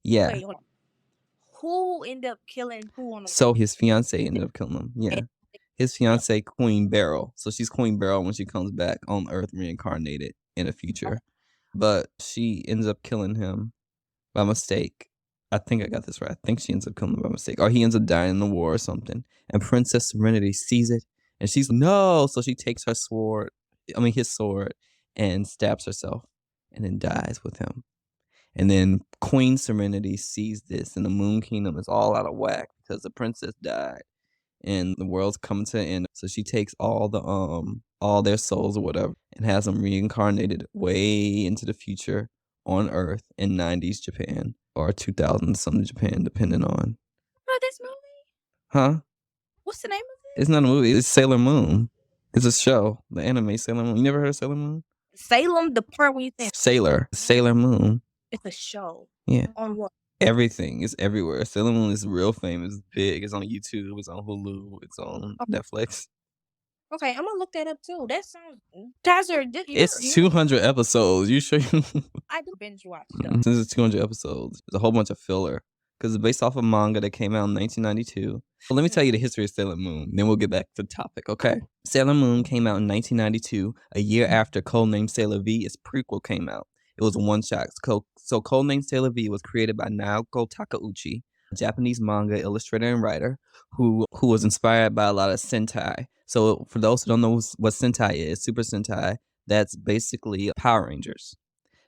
Yeah. Wait, hold on. Who ended up killing who on the So his fiance ended up killing him. Yeah. His fiance, Queen Beryl. So she's Queen Beryl when she comes back on Earth reincarnated in the future. But she ends up killing him by mistake. I think I got this right. I think she ends up killing him by mistake. Or he ends up dying in the war or something. And Princess Serenity sees it. And she's no. So she takes his sword, and stabs herself. And then dies with him. And then Queen Serenity sees this, and the Moon Kingdom is all out of whack because the princess died, and the world's coming to an end. So she takes all their souls or whatever, and has them reincarnated way into the future on Earth in 90s Japan or 2000 something Japan, depending on. Oh, this movie? Huh? What's the name of it? It's not a movie. It's Sailor Moon. It's a show. The anime Sailor Moon. You never heard of Sailor Moon? Salem, the part where you think Sailor Moon. it's a show. Yeah. On what? Everything is everywhere. Sailor Moon is real famous, it's big. It's on YouTube. It's on Hulu. It's on Netflix. Okay, I'm gonna look that up too. That sounds Kaiser. It's 200 episodes. You sure? I do binge watch stuff. Since it's 200 episodes, there's a whole bunch of filler because it's based off a manga that came out in 1992. So let me tell you the history of Sailor Moon. Then we'll get back to the topic. Okay. Sailor Moon came out in 1992, a year after Codename Sailor V, its prequel, came out. It was a one-shot. So Codename Sailor V was created by Naoko Takeuchi, a Japanese manga illustrator and writer who was inspired by a lot of Sentai. So for those who don't know what Sentai is, Super Sentai, that's basically Power Rangers.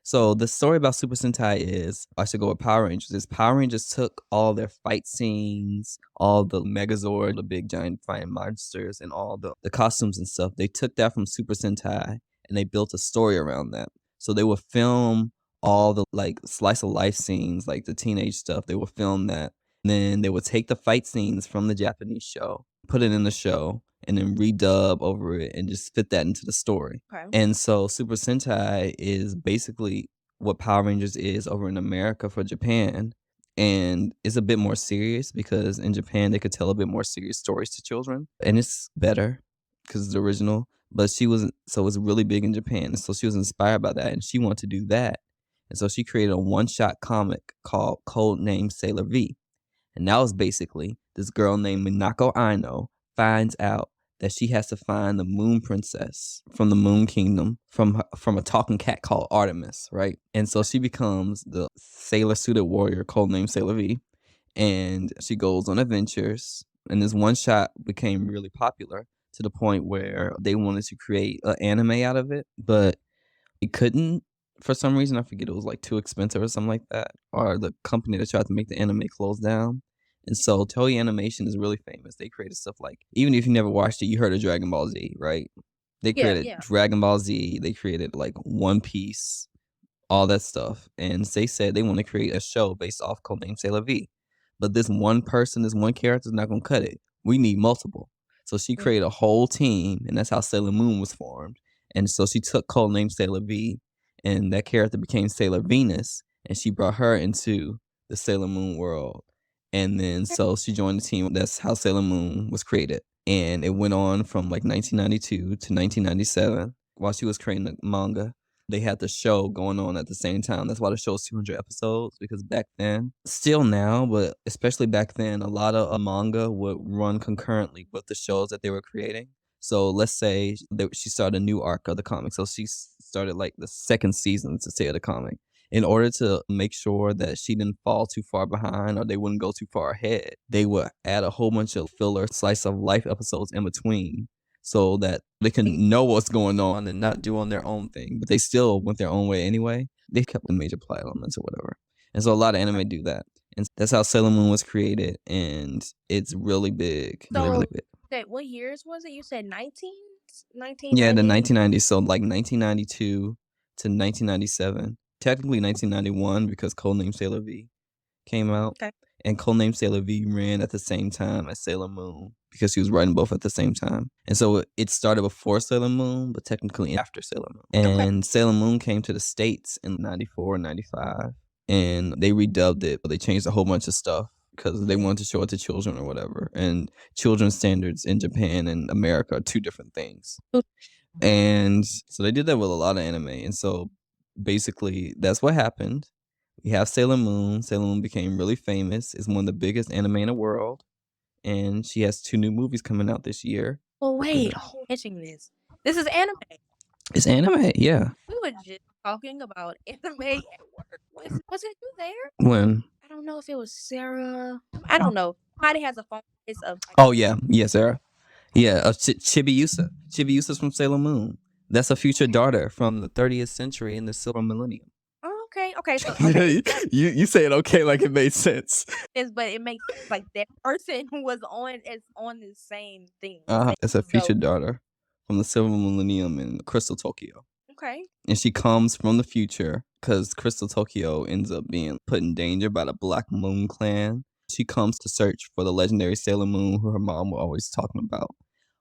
So the story about Super Sentai is, I should go with Power Rangers, is Power Rangers took all their fight scenes, all the Megazord, the big giant fighting monsters, and all the costumes and stuff. They took that from Super Sentai and they built a story around that. So they would film all the like slice of life scenes, like the teenage stuff. They would film that. And then they would take the fight scenes from the Japanese show, put it in the show, and then redub over it and just fit that into the story. Okay. And so Super Sentai is basically what Power Rangers is over in America for Japan. And it's a bit more serious because in Japan they could tell a bit more serious stories to children. And it's better because it's the original. But so it was really big in Japan. And so she was inspired by that and she wanted to do that. And so she created a one-shot comic called Codename Sailor V. And that was basically this girl named Minako Aino finds out that she has to find the Moon Princess from the Moon Kingdom from a talking cat called Artemis, right? And so she becomes the sailor-suited warrior codenamed Sailor V. And she goes on adventures. And this one shot became really popular to the point where they wanted to create an anime out of it, but it couldn't. For some reason, I forget, it was like too expensive or something like that. Or the company that tried to make the anime closed down. And so Toei Animation is really famous. They created stuff like, even if you never watched it, you heard of Dragon Ball Z, right? They created Dragon Ball Z. They created like One Piece, all that stuff. And they said they want to create a show based off Codename Sailor V. But this one person, this one character is not going to cut it. We need multiple. So she created a whole team, and that's how Sailor Moon was formed. And so she took Codename Sailor V, and that character became Sailor Venus, and she brought her into the Sailor Moon world. And then so she joined the team. That's how Sailor Moon was created. and it went on from like 1992 to 1997 while she was creating the manga. They had the show going on at the same time. That's why the show is 200 episodes, because back then, still now, but especially back then, a lot of manga would run concurrently with the shows that they were creating. So let's say she started a new arc of the comic. So she started like the second season, to say, of the comic. In order to make sure that she didn't fall too far behind or they wouldn't go too far ahead, they would add a whole bunch of filler slice of life episodes in between so that they can know what's going on and not do on their own thing. But they still went their own way anyway. They kept the major plot elements or whatever. And so a lot of anime do that. And that's how Sailor Moon was created. And it's really big. Really, really big. Okay, what years was it? You said 19? Yeah, the 1990s. So like 1992 to 1997. Technically 1991 because Codename Sailor V came out. Okay. And Codename Sailor V ran at the same time as Sailor Moon because she was writing both at the same time. And so it started before Sailor Moon, but technically after Sailor Moon. And Sailor Moon came to the States in 94 and 95. And they redubbed it, but they changed a whole bunch of stuff because they wanted to show it to children or whatever. And children's standards in Japan and America are two different things. And so they did that with a lot of anime. And so basically, that's what happened. We have Sailor Moon. Sailor Moon became really famous. It's one of the biggest anime in the world. And she has 2 new movies coming out this year. Oh, wait. Mentioning this. This is anime. It's anime, yeah. We were just talking about anime at work. Was it you there? When? I don't know if it was Sarah. I don't know. Somebody has a phone. It's a. Oh, yeah. Yeah, Sarah. Yeah, Chibiusa. Chibiusa's from Sailor Moon. That's a future daughter from the 30th century in the Silver Millennium. Oh, okay. So, you say it okay like it made sense. but it makes sense. Like that person who was on the same thing. It's a future daughter from the Silver Millennium in Crystal Tokyo. Okay. And she comes from the future because Crystal Tokyo ends up being put in danger by the Black Moon clan. She comes to search for the legendary Sailor Moon who her mom was always talking about,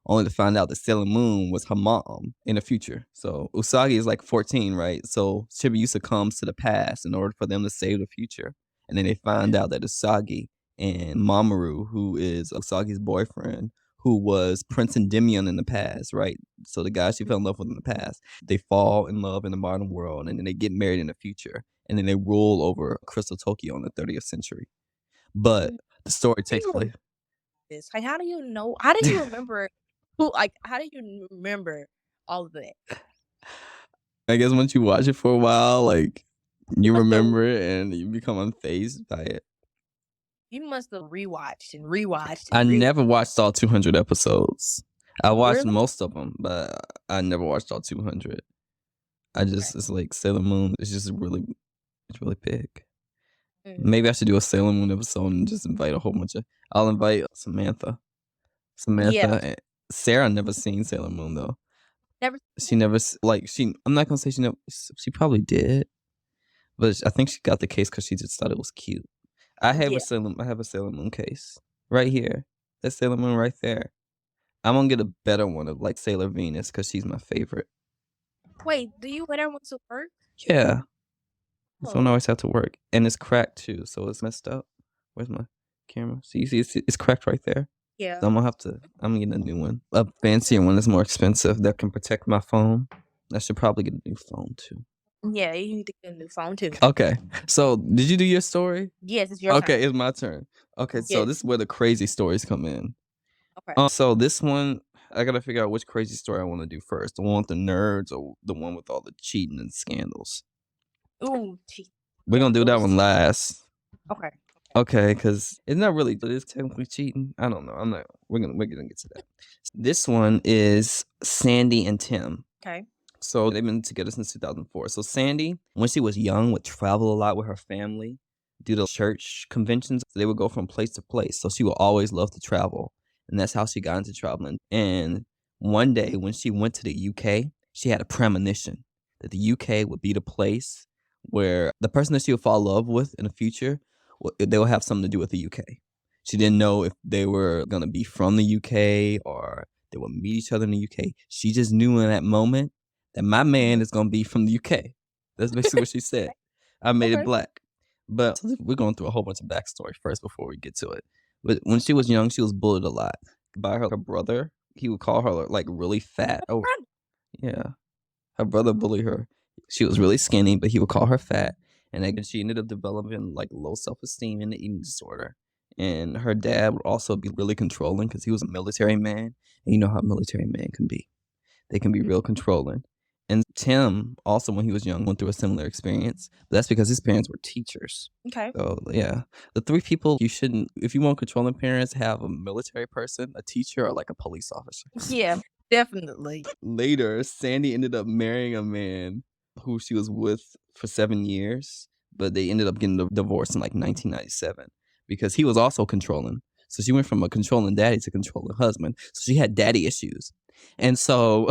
only to find out that Sailor Moon was her mom in the future. So Usagi is like 14, right? So Chibiusa comes to the past in order for them to save the future. And then they find out that Usagi and Mamoru, who is Usagi's boyfriend, who was Prince Endymion in the past, right? So the guy she fell in love with in the past, they fall in love in the modern world, and then they get married in the future. And then they rule over Crystal Tokyo in the 30th century. But the story takes place. Like, how do you know? How do you remember? How do you remember all of that? I guess once you watch it for a while, like you remember it and you become unfazed by it. You must have rewatched and rewatched. I never watched all 200 episodes. I watched Really? most of them, but I never watched all 200. It's like Sailor Moon. It's really big. Maybe I should do a Sailor Moon episode and just invite a whole bunch of. I'll invite Samantha. Yeah. And Sarah never seen Sailor Moon though. Never. She never I'm not gonna say she never. She probably did, but I think she got the case because she just thought it was cute. I have a Sailor Moon case right here. That's Sailor Moon right there. I'm gonna get a better one of like Sailor Venus because she's my favorite. Wait, do you wear that one to work? Yeah. This one always have to work. And it's cracked too, so it's messed up. Where's my camera? So you see it's cracked right there. Yeah. So I'm gonna get a new one. A fancier one that's more expensive that can protect my phone. I should probably get a new phone too. Yeah, you need to get a new phone too. Okay. So did you do your story? Yes, it's your turn. Okay, it's my turn. Okay, so Yes. this is where the crazy stories come in. Okay. So this one, I gotta figure out which crazy story I want to do first. The one with the nerds or the one with all the cheating and scandals? Ooh, We're gonna do that one last. Okay. Okay, because it's not really, but it's technically cheating. I don't know. We're gonna get to that. This one is Sandy and Tim. Okay. So they've been together since 2004. So Sandy, when she was young, would travel a lot with her family, do the church conventions. They would go from place to place. So she would always love to travel. And that's how she got into traveling. And one day when she went to the UK, she had a premonition that the UK would be the place where the person that she would fall in love with in the future, they would have something to do with the UK. She didn't know if they were going to be from the UK or they would meet each other in the UK. She just knew in that moment that my man is going to be from the UK. That's basically what she said. I made it black. But we're going through a whole bunch of backstory first before we get to it. But when she was young, she was bullied a lot. by her brother. He would call her like really fat. Oh, yeah. Her brother bullied her. She was really skinny, but he would call her fat. And then she ended up developing like low self-esteem and an eating disorder. And her dad would also be really controlling because he was a military man. And you know how military men can be. They can be real controlling. And Tim also, when he was young, went through a similar experience. But that's because his parents were teachers. Okay. So, yeah. The three people you shouldn't, if you want controlling parents, have a military person, a teacher, or like a police officer. Yeah, definitely. Later, Sandy ended up marrying a man who she was with for 7 years. But they ended up getting divorced in like 1997 because he was also controlling. So she went from a controlling daddy to controlling husband. So she had daddy issues. And so...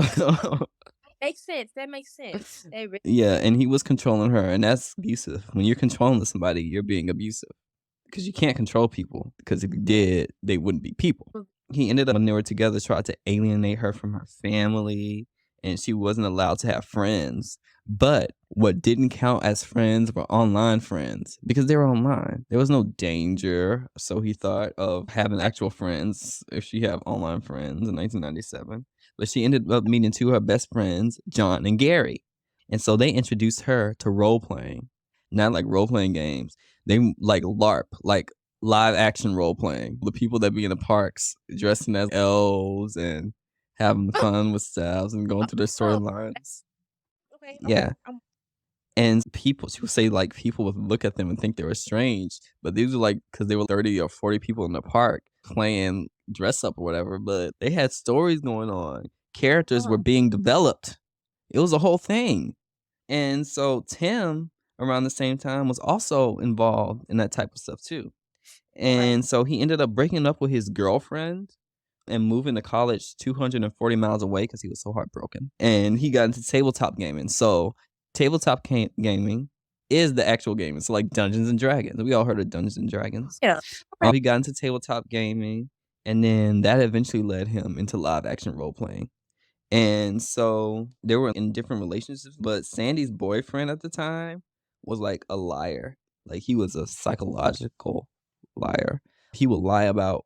Makes sense. That makes sense. Yeah, and he was controlling her, and that's abusive. When you're controlling somebody, you're being abusive because you can't control people. Because if you did, they wouldn't be people. He ended up, when they were together, tried to alienate her from her family, and she wasn't allowed to have friends. But what didn't count as friends were online friends because they were online. There was no danger, so he thought, of having actual friends if she had online friends in 1997. But she ended up meeting two of her best friends, John and Gary. And so they introduced her to role-playing. Not like role-playing games. They like LARP, like live-action role-playing. The people that be in the parks dressing as elves and having fun with selves and going through their storylines. Okay. Yeah. And people, she would say like people would look at them and think they were strange. But these were like, because there were 30 or 40 people in the park playing dress up or whatever. But they had stories going on. Characters were being developed. It was a whole thing. And so Tim, around the same time, was also involved in that type of stuff too. And so he ended up breaking up with his girlfriend and moving to college 240 miles away because he was so heartbroken. And he got into tabletop gaming. So tabletop gaming is the actual game. It's like Dungeons and Dragons. We all heard of Dungeons and Dragons. Yeah. He got into tabletop gaming, and then that eventually led him into live action role playing. And so they were in different relationships, but Sandy's boyfriend at the time was like a liar. Like he was a psychological liar. He would lie about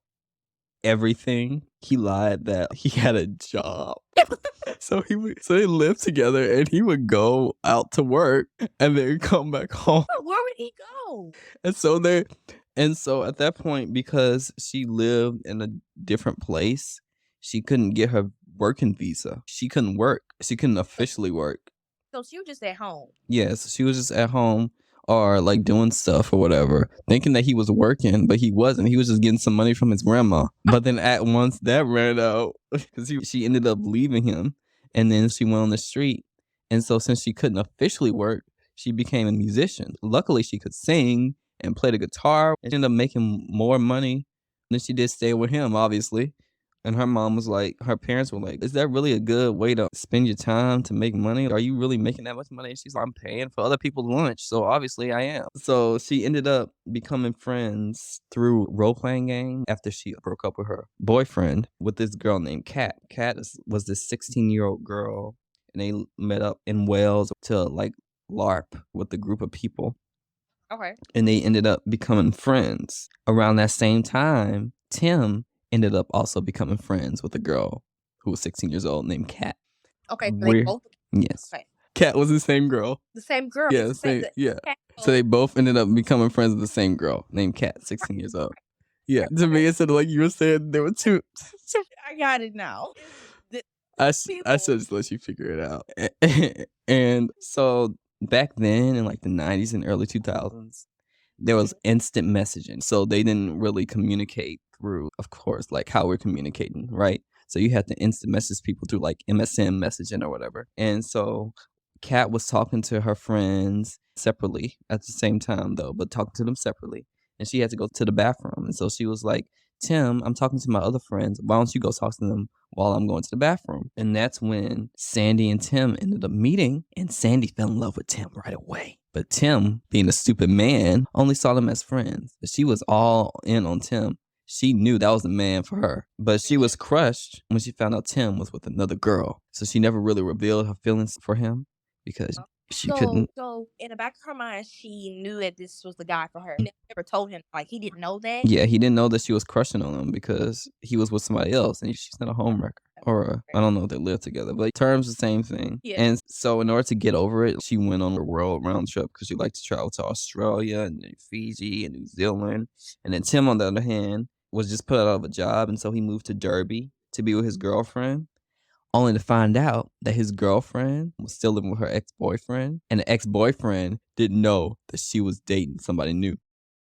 everything. He lied that he had a job. So they lived together, and he would go out to work and then come back home. Where would he go? And so at that point, because she lived in a different place, she couldn't get her working visa. She couldn't work. She couldn't officially work. So she was just at home. Yeah, so she was just at home or like doing stuff or whatever, thinking that he was working, but he wasn't. He was just getting some money from his grandma. But then at once that ran out because she ended up leaving him, and then she went on the street. And so since she couldn't officially work, she became a musician. Luckily, she could sing and play the guitar. And she ended up making more money than she did stay with him, obviously. And her mom was like, her parents were like, is that really a good way to spend your time to make money? Are you really making that much money? And she's like, I'm paying for other people's lunch, so obviously I am. So she ended up becoming friends through role-playing game after she broke up with her boyfriend with this girl named Kat. Kat was this 16-year-old girl, and they met up in Wales to like LARP with a group of people. Okay. And they ended up becoming friends. Around that same time, Tim ended up also becoming friends with a girl who was 16 years old named Kat. Okay, so they both. Yes. Okay. Kat was the same girl. The same girl. Yeah, So they both ended up becoming friends with the same girl named Kat, 16 years old. Yeah. To me, it sounded like you were saying there were two. I got it now. I should just let you figure it out. And so back then in like the 90s and early 2000s, there was instant messaging. So they didn't really communicate through, of course, like how we're communicating, right? So you had to instant message people through like MSN messaging or whatever. And so Kat was talking to her friends separately at the same time though, but talking to them separately. And she had to go to the bathroom. And so she was like, Tim, I'm talking to my other friends. Why don't you go talk to them while I'm going to the bathroom? And that's when Sandy and Tim ended up meeting, and Sandy fell in love with Tim right away. But Tim, being a stupid man, only saw them as friends. But she was all in on Tim. She knew that was the man for her. But she was crushed when she found out Tim was with another girl. So she never really revealed her feelings for him because She couldn't. So in the back of her mind, she knew that this was the guy for her. Never told him, like, he didn't know that. Yeah, he didn't know that she was crushing on him because he was with somebody else, and she's not a homewrecker. Or I don't know if they live together, but terms the same thing. Yeah. And so in order to get over it, she went on a world round trip because she liked to travel to Australia and then Fiji and New Zealand. And then Tim, on the other hand, was just put out of a job, and so he moved to Derby to be with his girlfriend, only to find out that his girlfriend was still living with her ex-boyfriend, and the ex-boyfriend didn't know that she was dating somebody new.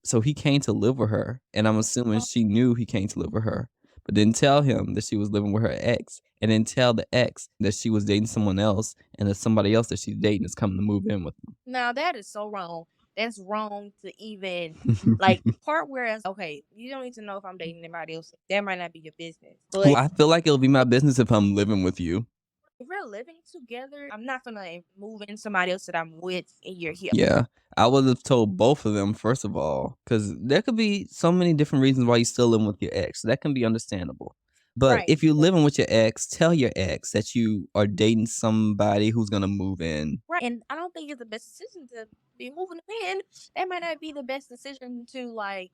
So he came to live with her, and I'm assuming she knew he came to live with her, but didn't tell him that she was living with her ex, and didn't tell the ex that she was dating someone else, and that somebody else that she's dating is coming to move in with them. Now, that is so wrong. That's wrong to even, like, part where it's, okay, you don't need to know if I'm dating anybody else. That might not be your business. But Well, I feel like it'll be my business if I'm living with you. if we're living together, I'm not going to move in somebody else that I'm with and you're here. Yeah, I would have told both of them, first of all, because there could be so many different reasons why you're still living with your ex. That can be understandable. But Right. if you're living with your ex, tell your ex that you are dating somebody who's going to move in. Right. And I don't think it's the best decision to be moving them in. That might not be the best decision to, like,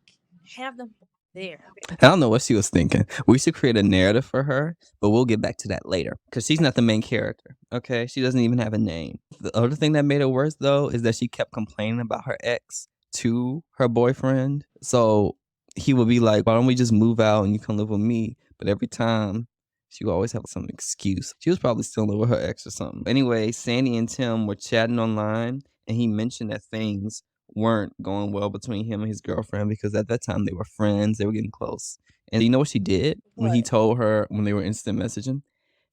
have them there. I don't know what she was thinking. We should create a narrative for her, but we'll get back to that later because she's not the main character, okay? She doesn't even have a name. The other thing that made it worse, though, is that she kept complaining about her ex to her boyfriend. So he would be like, why don't we just move out and you come live with me? But every time, she would always have some excuse. She was probably still in love with her ex or something. Anyway, Sandy and Tim were chatting online, and he mentioned that things weren't going well between him and his girlfriend because at that time they were friends. They were getting close. And you know what she did when he What? told her when they were instant messaging?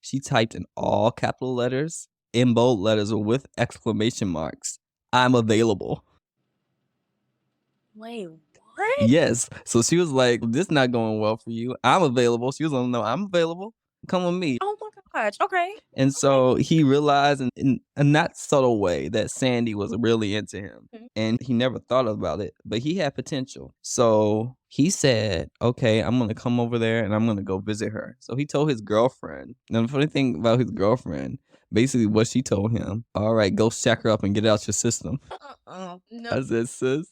She typed in all capital letters, in bold letters, or with exclamation marks, "I'm available." Wait, what? Yes. So she was like, this not going well for you. I'm available. She was on, no, I'm available. Come with me. Oh my gosh. Okay. And so he realized in a not subtle way that Sandy was really into him. Mhm. And he never thought about it, but he had potential. So he said, okay, I'm going to come over there and I'm going to go visit her. So he told his girlfriend. Now, the funny thing about his girlfriend, basically what she told him, all right, go shack her up and get it out your system. No. I said, sis.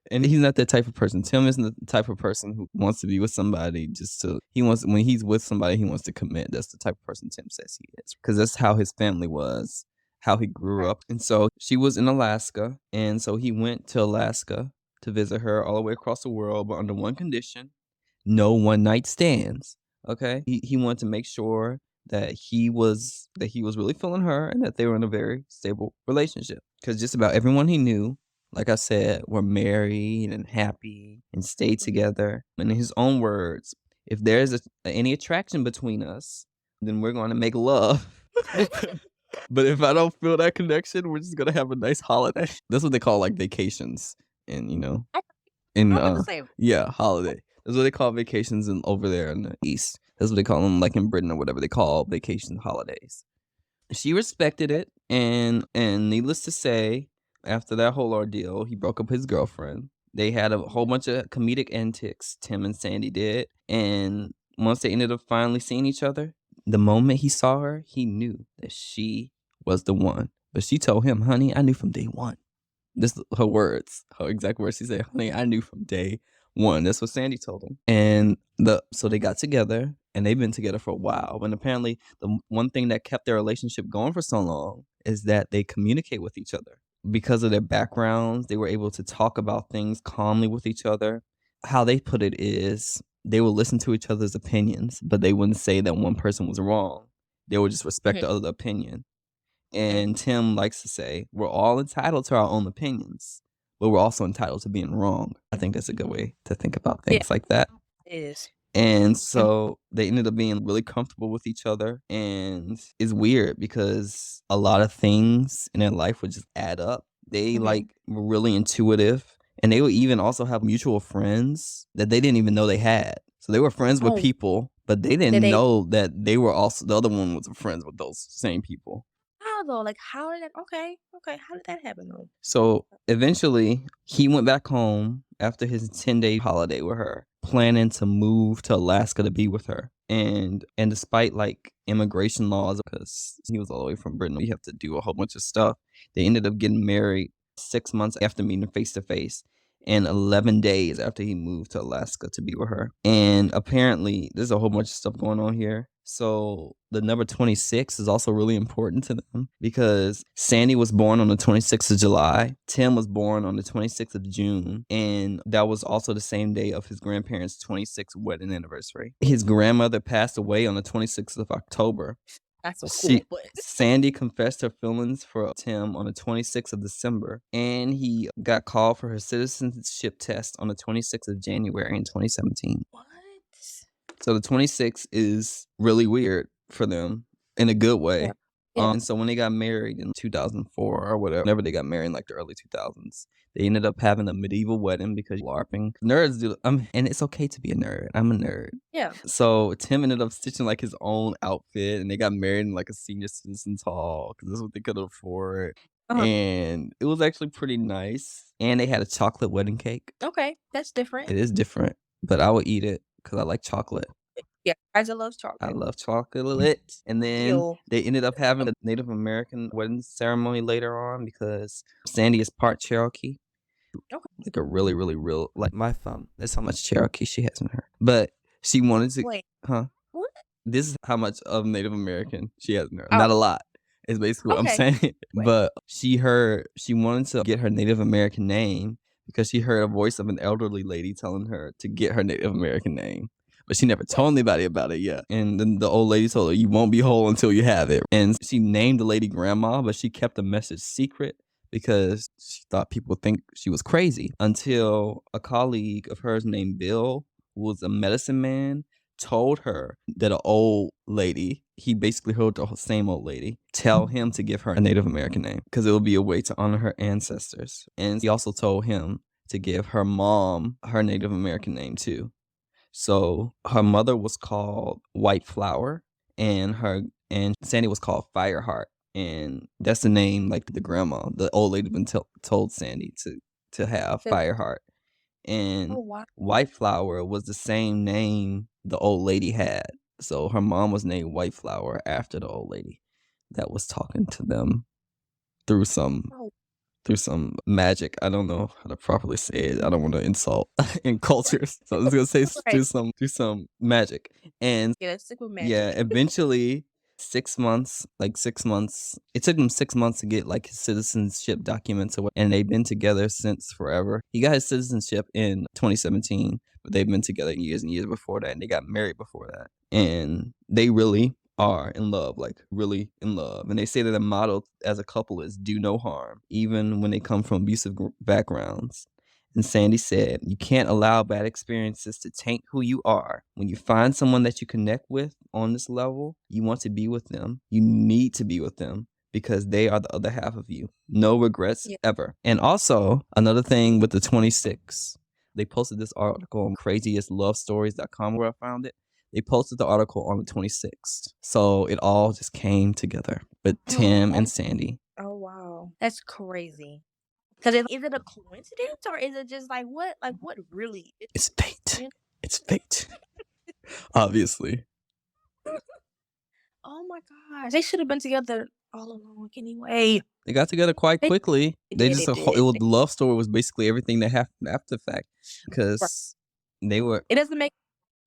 And he's not that type of person. Tim isn't the type of person who wants to be with somebody when he's with somebody, he wants to commit. That's the type of person Tim says he is. Because that's how his family was, how he grew up. And so she was in Alaska. And so he went to Alaska to visit her all the way across the world, but under one condition: no one night stands. Okay? He wanted to make sure that he was really feeling her and that they were in a very stable relationship. Because just about everyone he knew, like I said, were married and happy and stayed together. And in his own words, if there's any attraction between us, then we're going to make love. But if I don't feel that connection, we're just going to have a nice holiday. That's what they call like vacations. And, holiday. That's what they call vacations over there in the East. That's what they call them, like in Britain or whatever. They call vacation holidays. She respected it. And needless to say, after that whole ordeal, he broke up his girlfriend. They had a whole bunch of comedic antics, Tim and Sandy did. And once they ended up finally seeing each other, the moment he saw her, he knew that she was the one. But she told him, honey, I knew from day one. This is her words, her exact words. She said, honey, I knew from day one. That's what Sandy told him. And so they got together, and they've been together for a while. And apparently, the one thing that kept their relationship going for so long is that they communicate with each other. Because of their backgrounds, they were able to talk about things calmly with each other. How they put it is they would listen to each other's opinions, but they wouldn't say that one person was wrong. They would just respect the other opinion. And Tim likes to say, we're all entitled to our own opinions, but we're also entitled to being wrong. I think that's a good way to think about things like that. It is. And so they ended up being really comfortable with each other. And it's weird because a lot of things in their life would just add up. They were really intuitive. And they would even also have mutual friends that they didn't even know they had. So they were friends with people, but they didn't know that they were also, the other one was friends with those same people. How though? Like, how did that, okay. How did that happen though? So eventually he went back home after his 10-day holiday with her, planning to move to Alaska to be with her. And despite like immigration laws, because he was all the way from Britain, you have to do a whole bunch of stuff. They ended up getting married 6 months after meeting face to face, and 11 days after he moved to Alaska to be with her. And apparently, there's a whole bunch of stuff going on here. So the number 26 is also really important to them because Sandy was born on the 26th of July. Tim was born on the 26th of June. And that was also the same day of his grandparents' 26th wedding anniversary. His grandmother passed away on the 26th of October. That's so cool. But Sandy confessed her feelings for Tim on the 26th of December, and he got called for her citizenship test on the 26th of January in 2017. what? So the 26th is really weird for them in a good way. Yeah. Yeah. And so when they got married in 2004 or whatever, they got married in like the early 2000s, they ended up having a medieval wedding because LARPing. Nerds do, and it's okay to be a nerd. I'm a nerd. Yeah. So Tim ended up stitching like his own outfit, and they got married in like a senior citizens hall because that's what they could afford. Uh-huh. And it was actually pretty nice. And they had a chocolate wedding cake. Okay, that's different. It is different, but I would eat it because I like chocolate. Yeah, Kaiser loves chocolate. I love chocolate. And then Ew. they ended up having a Native American wedding ceremony later on because Sandy is part Cherokee. Okay. Like a really, really real, like my thumb. That's how much Cherokee she has in her. But she wanted to, Wait, huh? what? This is how much of Native American she has in her. Oh. Not a lot. Is basically what I'm Okay. saying. Wait. But she wanted to get her Native American name because she heard a voice of an elderly lady telling her to get her Native American name. But she never told anybody about it yet. And then the old lady told her, you won't be whole until you have it. And she named the lady grandma, but she kept the message secret because she thought people would think she was crazy. Until a colleague of hers named Bill, who was a medicine man, told her that an old lady, he basically heard the same old lady, tell him to give her a Native American name because it would be a way to honor her ancestors. And he also told him to give her mom her Native American name too. So her mother was called White Flower, and Sandy was called Fireheart, and that's the name like the grandma, the old lady, been told Sandy to have So- Fireheart, and Oh wow. White Flower was the same name the old lady had. So her mom was named White Flower after the old lady that was talking to them through some Oh. magic. I don't know how to properly say it. I don't want to insult in cultures. So I was gonna say Right. through some magic. And Yeah, let's stick with magic. yeah, eventually 6 months. It took him 6 months to get like his citizenship documents away, and they've been together since forever. He got his citizenship in 2017, but they've been together years and years before that, and they got married before that. And they really are in love, like really in love. And they say that the motto as a couple is do no harm, even when they come from abusive backgrounds. And Sandy said, you can't allow bad experiences to taint who you are. When you find someone that you connect with on this level, you want to be with them. You need to be with them because they are the other half of you. No regrets ever. And also, another thing with the 26, they posted this article on craziestlovestories.com where I found it. They posted the article on the 26th. So it all just came together with Tim and Sandy. Oh wow, that's crazy. Because is it a coincidence or is it just like what? Like what really? It's fate. It's fate. Obviously. Oh my gosh, they should have been together all along anyway. They got together quite They- quickly. they did. The love story was basically everything that happened after the fact. Because they were... It doesn't make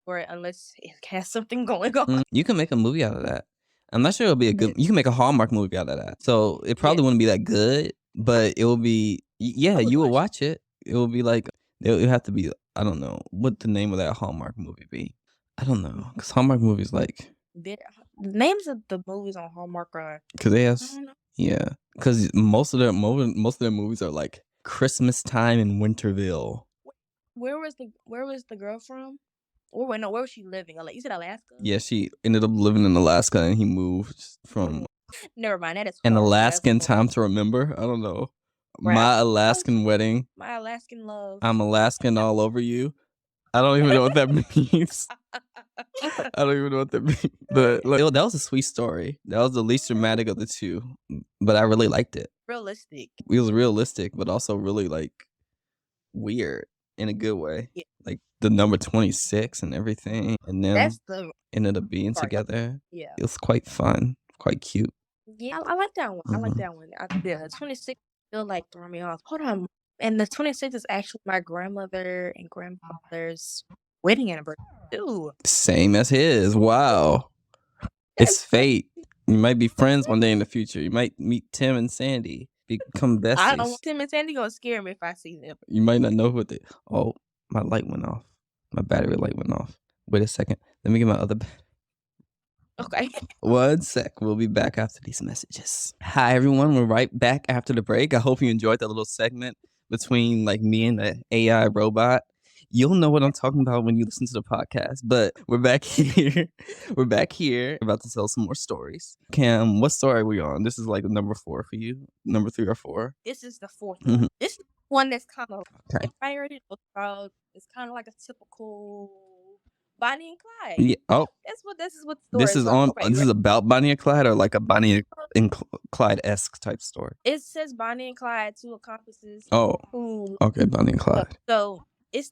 for it unless it has something going on. You can make a movie out of that. I'm not sure it'll be a good... You can make a Hallmark movie out of that. So it probably wouldn't be that good, but it will be... Yeah, you would watch it. It will be like... It would have to be... I don't know. What the name of that Hallmark movie be? I don't know. Because Hallmark movies like... The names of the movies on Hallmark are... Because they have... I don't know. Yeah. Because most of their movies are like Christmas time in Winterville. Where was the girl from? Or wait, no, where was she living? You said Alaska? Yeah, she ended up living in Alaska and he moved from Never mind, that is an horrible. Alaskan That's horrible. time to remember. I don't know. Right. My Alaskan wedding. My Alaskan love. I'm Alaskan all over you. I don't even know what that means. I don't even know what that means. But like, that was a sweet story. That was the least dramatic of the two. But I really liked it. Realistic. It was realistic, but also really like weird in a good way. Yeah. Like the number 26 and everything, and them That's the ended up being part. together. Yeah. It was quite fun, quite cute. Yeah, I like that one. I like Mhm. that one. The 26 still like throwing me off. Hold on. And the 26 is actually my grandmother and grandfather's wedding anniversary too. Same as his. Wow. It's fate. You might be friends one day in the future. You might meet Tim and Sandy, become I don't besties. want Tim and Sandy gonna scare me if I see them. You might not know what they. Oh, my light went off. My battery light went off. Wait a second. Let me get my other. Okay. 1 sec. We'll be back after these messages. Hi, everyone. We're right back after the break. I hope you enjoyed that little segment between like me and the AI robot. You'll know what I'm talking about when you listen to the podcast. But we're back here. We're back here. We're about to tell some more stories. Cam, what story are we on? This is like number 4 for you. Number 3 or 4. This is the 4th Mhm. one. This is one that's kind of Okay. inspired. It's kind of like a typical Bonnie and Clyde. Yeah. Oh, This is what the story this is about. on. Okay, This is about Bonnie and Clyde, or like a Bonnie and Clyde-esque type story. it says Bonnie and Clyde, 2 accomplices Oh, who okay, Bonnie and Clyde. So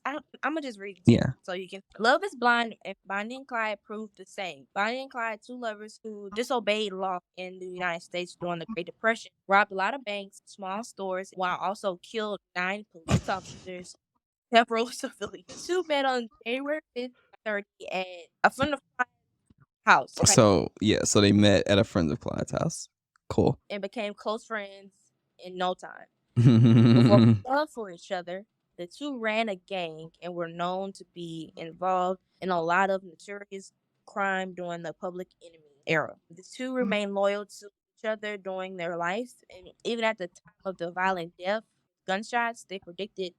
I'm gonna just read it Yeah. so you can. Love is blind, and Bonnie and Clyde proved the same. Bonnie and Clyde, 2 lovers who disobeyed law in the United States during the Great Depression, robbed a lot of banks, small stores, while also killed 9 police officers, several civilians. 2 met on January 5th, 30 at a friend of Clyde's house. Okay, So yeah, so they met at a friend of Clyde's house. Cool. and became close friends in no time. Before yeah. love for each other, the 2 ran a gang and were known to be involved in a lot of notorious crime during the Public Enemy era. The 2 remained loyal to each other during their lives, and even at the time of the violent death, gunshots, they predicted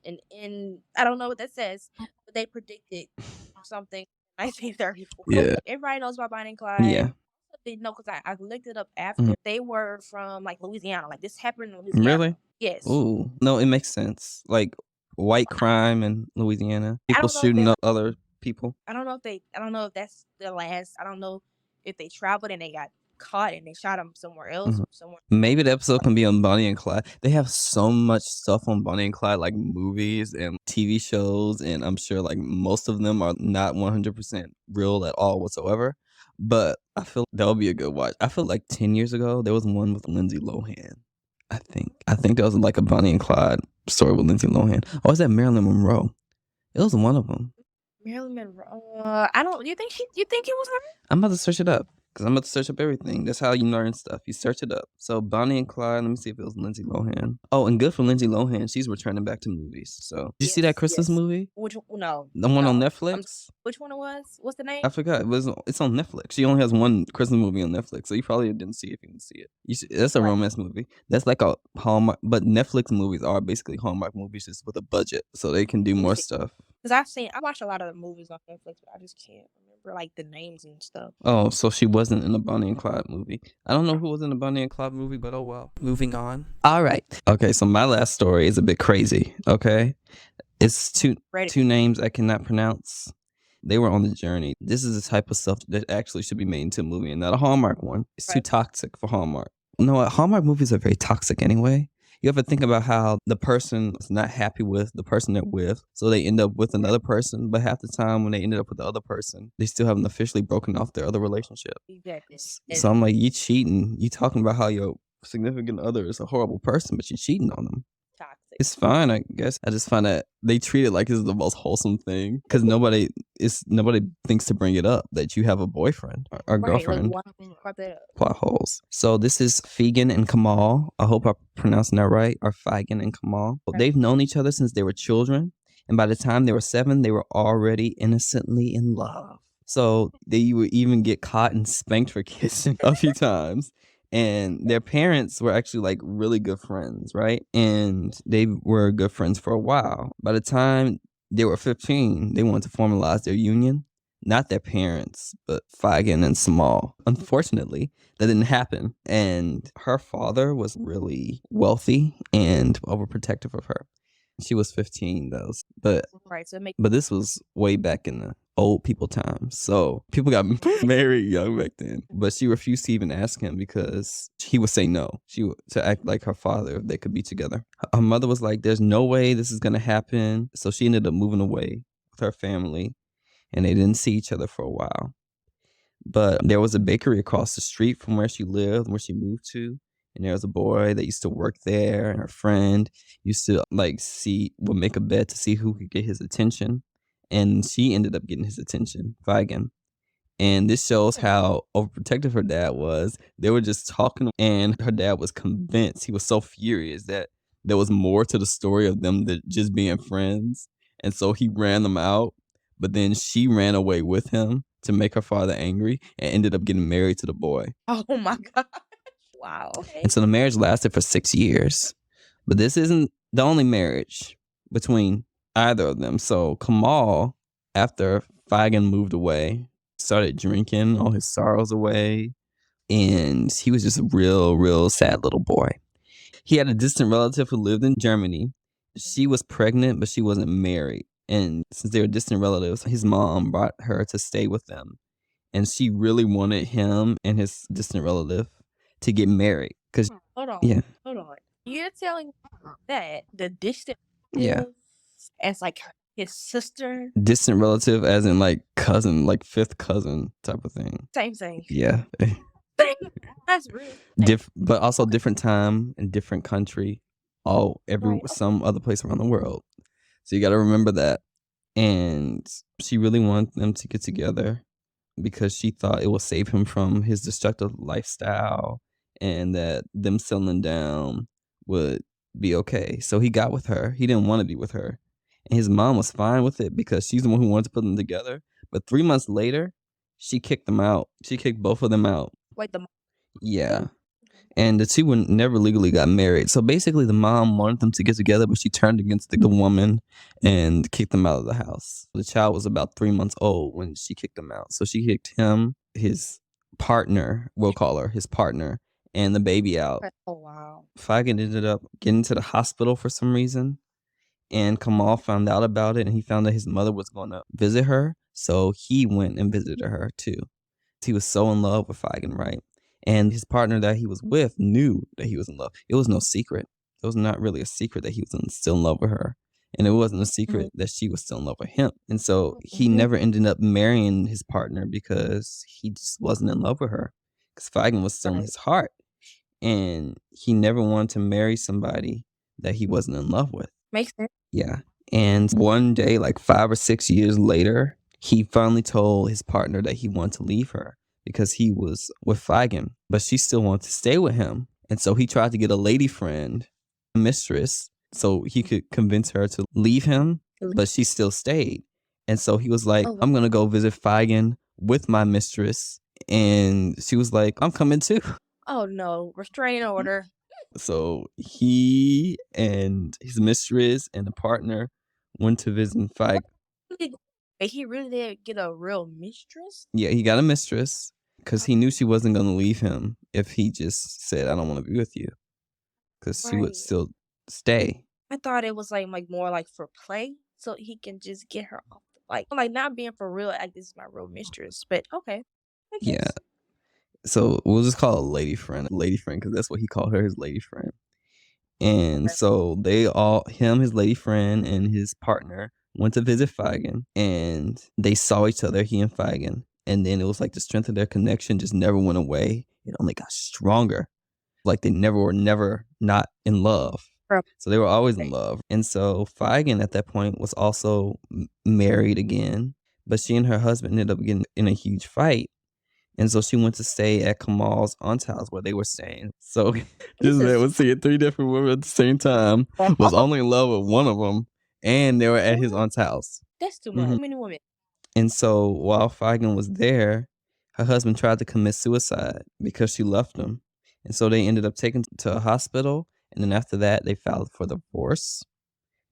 I don't know what that says, but they predicted something in 1934. Everybody knows about Bonnie and Clyde. Yeah. They know because I looked it up after. They were from like Louisiana. Like this happened in Louisiana. Really? Yes. Ooh. No, it makes sense. Like white crime in Louisiana. People don't know if shooting they- up other people. I don't know if that's the last. I don't know if they traveled and they got caught and they shot them somewhere else. Somewhere. Maybe the episode can be on Bonnie and Clyde. They have so much stuff on Bonnie and Clyde, like movies and TV shows, and I'm sure like most of them are not 100% real at all whatsoever. But I feel that would be a good watch. I feel like 10 years ago there was one with Lindsay Lohan. I think there was like a Bonnie and Clyde story with Lindsay Lohan. Or was that Marilyn Monroe? It was one of them. Marilyn Monroe. I don't. You think it was her? I'm about to search it up. Because I'm about to search up everything. That's how you learn stuff. You search it up. So Bonnie and Clyde, let me see if it was Lindsay Lohan. Oh, and good for Lindsay Lohan. She's returning back to movies. So did you see that Christmas movie? Which one? No. The one on No. Netflix? Which one it was? What's the name? I forgot. It's on Netflix. She only has one Christmas movie on Netflix. So you probably didn't see it if you didn't see it. That's a romance movie. That's like a Hallmark. But Netflix movies are basically Hallmark movies just with a budget. So they can do more stuff. Because I watch a lot of the movies on Netflix, but I just can't remember like the names and stuff. Oh, so she wasn't in the Bonnie and Clyde movie. I don't know who was in the Bonnie and Clyde movie, but oh well. Moving on. All right. Okay, so my last story is a bit crazy, okay? It's two names I cannot pronounce. They were on the journey. This is the type of stuff that actually should be made into a movie and not a Hallmark one. It's too toxic for Hallmark. You know what? Hallmark movies are very toxic anyway. You ever think about how the person is not happy with the person they're with, so they end up with another person, but half the time when they ended up with the other person, they still haven't officially broken off their other relationship. Exactly. So I'm like, you cheating. You talking about how your significant other is a horrible person, but you cheating on them. Toxic. It's fine, I guess. I just find that they treat it like it's the most wholesome thing because nobody thinks to bring it up that you have a boyfriend or girlfriend. Plot holes. So this is Fegan and Kamal. I hope I'm pronouncing that right. Or Fegan and Kamal. They've known each other since they were children, and by the time they were 7, they were already innocently in love. So they would even get caught and spanked for kissing a few times. And their parents were actually like really good friends, right? And they were good friends for a while. By the time they were 15, they wanted to formalize their union. Not their parents, but Fegan and Samal. Unfortunately, that didn't happen. And her father was really wealthy and overprotective of her. She was 15 though, but this was way back in the old people time. So people got married young back then. But she refused to even ask him because he would say no. She would to act like her father if they could be together. Her mother was like, there's no way this is gonna happen. So she ended up moving away with her family, and they didn't see each other for a while. But there was a bakery across the street from where she lived, where she moved to. And there was a boy that used to work there, and her friend used to would make a bet to see who could get his attention. And she ended up getting his attention, Feigen. And this shows how overprotective her dad was. They were just talking, and her dad was convinced. He was so furious that there was more to the story of them than just being friends. And so he ran them out. But then she ran away with him to make her father angry and ended up getting married to the boy. Oh my God. Wow. And so the marriage lasted for 6 years. But this isn't the only marriage between either of them. So Kamal, after Feigen moved away, started drinking all his sorrows away. And he was just a real, real sad little boy. He had a distant relative who lived in Germany. She was pregnant, but she wasn't married. And since they were distant relatives, his mom brought her to stay with them. And she really wanted him and his distant relative to get married. Hold on. Yeah. Hold on. You're telling that the distant Yeah. relative as like his sister? Distant relative as in like cousin, like fifth cousin type of thing. Same thing. Yeah. That's real. But also different time and different country. Some other place around the world. So you got to remember that. And she really wanted them to get together because she thought it would save him from his destructive lifestyle and that them settling down would be okay. So he got with her. He didn't want to be with her. And his mom was fine with it because she's the one who wanted to put them together. But 3 months later, she kicked them out. She kicked both of them out. Wait, Yeah. And the two never legally got married. So basically the mom wanted them to get together, but she turned against the woman and kicked them out of the house. The child was about 3 months old when she kicked him out. So she kicked him, his partner, we'll call her, his partner, and the baby out. Oh, wow. Feigen ended up getting to the hospital for some reason. And Kamal found out about it, and he found that his mother was going to visit her. So he went and visited her too. He was so in love with Feigen, right? And his partner that he was with knew that he was in love. It was no secret. It was not really a secret that he was still in love with her. And it wasn't a secret that she was still in love with him. And so he never ended up marrying his partner because he just wasn't in love with her. Because Feigen was still in his heart. And he never wanted to marry somebody that he wasn't in love with. Makes sense. Yeah. And one day, like 5 or 6 years later, he finally told his partner that he wanted to leave her because he was with Feigen, but she still wanted to stay with him. And so he tried to get a lady friend, a mistress, so he could convince her to leave him, but she still stayed. And so he was like, I'm going to go visit Feigen with my mistress. And she was like, I'm coming too. Oh no, restraining order. So he and his mistress and the partner went to visit Feigen. He really did get a real mistress? Yeah, he got a mistress because he knew she wasn't going to leave him if he just said, I don't want to be with you. Because she would still stay. I thought it was like more like for play, so he can just get her off. Like not being for real, like this is my real mistress. But okay. Yeah. So we'll just call it a lady friend, because that's what he called her, his lady friend. And so his lady friend and his partner went to visit Feigen, and they saw each other, he and Feigen. And then it was like the strength of their connection just never went away. It only got stronger. Like they were never not in love. So they were always in love. And so Feigen at that point was also married again, but she and her husband ended up getting in a huge fight. And so she went to stay at Kamal's aunt's house where they were staying. So this man was seeing 3 different women at the same time, was only in love with one of them, and they were at his aunt's house. That's too much. How many women? And so while Feigen was there, her husband tried to commit suicide because she left him. And so they ended up taking to a hospital. And then after that, they filed for divorce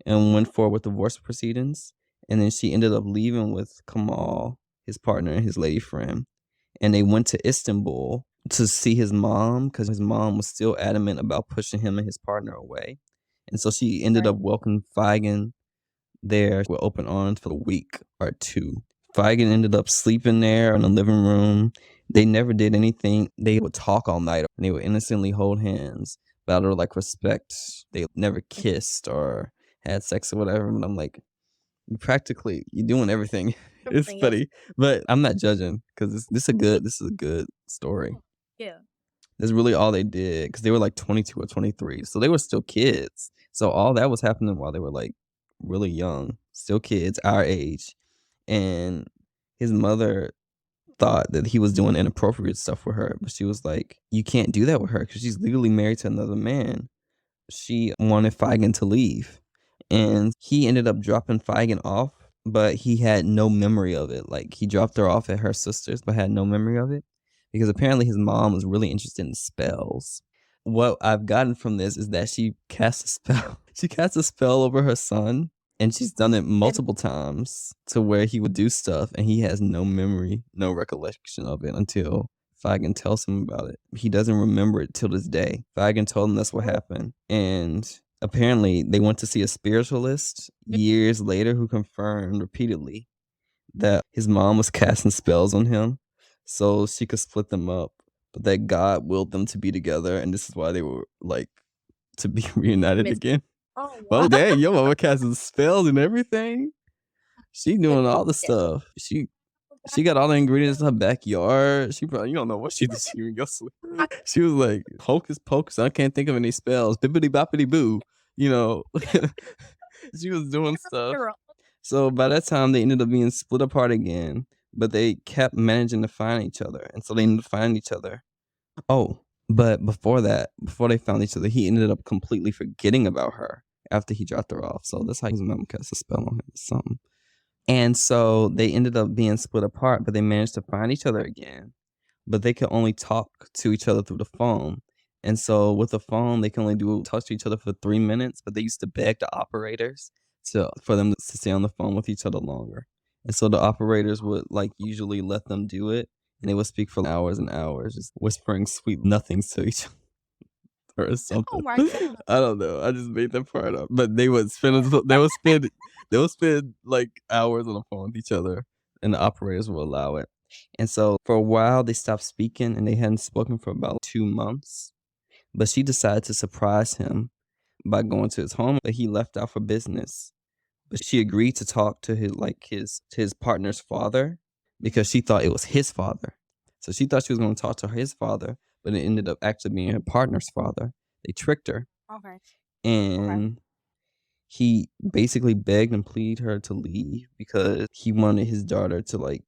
and went forward with divorce proceedings. And then she ended up leaving with Kamal, his partner, and his lady friend. And they went to Istanbul to see his mom because his mom was still adamant about pushing him and his partner away. And so she ended up welcoming Feigen there with open arms for a week or 2. Feigen ended up sleeping there in the living room. They never did anything. They would talk all night and they would innocently hold hands. But out of like respect, they never kissed or had sex or whatever. And I'm like, you're doing everything. It's Everything else. funny, but I'm not judging because this is a good story. Yeah. That's really all they did because they were like 22 or 23, so they were still kids. So all that was happening while they were like really young, still kids our age, and his mother thought that he was doing inappropriate stuff with her, but she was like, "You can't do that with her because she's legally married to another man." She wanted Feigen to leave, and he ended up dropping Feigen off, but he had no memory of it. Like he dropped her off at her sister's, but had no memory of it because apparently his mom was really interested in spells. What I've gotten from this is that she cast a spell. She cast a spell over her son, and she's done it multiple times to where he would do stuff and he has no memory, no recollection of it until Feigen tells him about it. He doesn't remember it till this day. Feigen told him that's what happened. And apparently they went to see a spiritualist years later who confirmed repeatedly that his mom was casting spells on him so she could split them up, but that God willed them to be together, and this is why they were like to be reunited again. Oh, Well, wow. dang, your mama casting spells and everything. She doing all the stuff. She got all the ingredients in her backyard. She probably, you don't know what she did in your sleep. She was like, hocus pocus, I can't think of any spells. Bippity boppity boo. You know, she was doing stuff. Girl. So by that time, they ended up being split apart again, but they kept managing to find each other. And so they ended up finding each other. Oh, but before they found each other, he ended up completely forgetting about her after he dropped her off. So that's how his mom cast a spell on him or something. And so they ended up being split apart, but they managed to find each other again. But they could only talk to each other through the phone. And so with the phone, they can only talk to each other for 3 minutes, but they used to beg the operators for them to stay on the phone with each other longer. And so the operators would like usually let them do it, and they would speak for hours and hours, just whispering sweet nothings to each other. Or something. Oh my God. I don't know. I just made that part up. But they would spend like hours on the phone with each other, and the operators will allow it. And so for a while they stopped speaking, and they hadn't spoken for about 2 months. But she decided to surprise him by going to his home that he left out for business. But she agreed to talk to his partner's father because she thought it was his father. So she thought she was going to talk to his father, but it ended up actually being her partner's father. They tricked her. Okay. And he basically begged and pleaded her to leave because he wanted his daughter to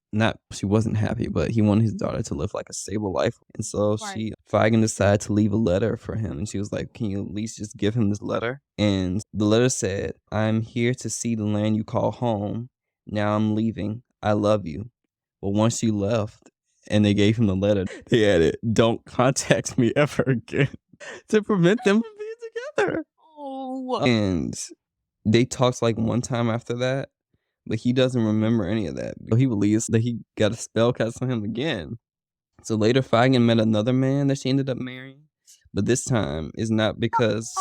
she wasn't happy, but he wanted his daughter to live like a stable life. And so Feigen decided to leave a letter for him. And she was like, can you at least just give him this letter? And the letter said, I'm here to see the land you call home. Now I'm leaving. I love you. But once she left and they gave him the letter, they added, don't contact me ever again to prevent them from being together. Oh. And they talked like one time after that, but he doesn't remember any of that. He believes that he got a spell cast on him again. So later, Feigen met another man that she ended up marrying, but this time it's not because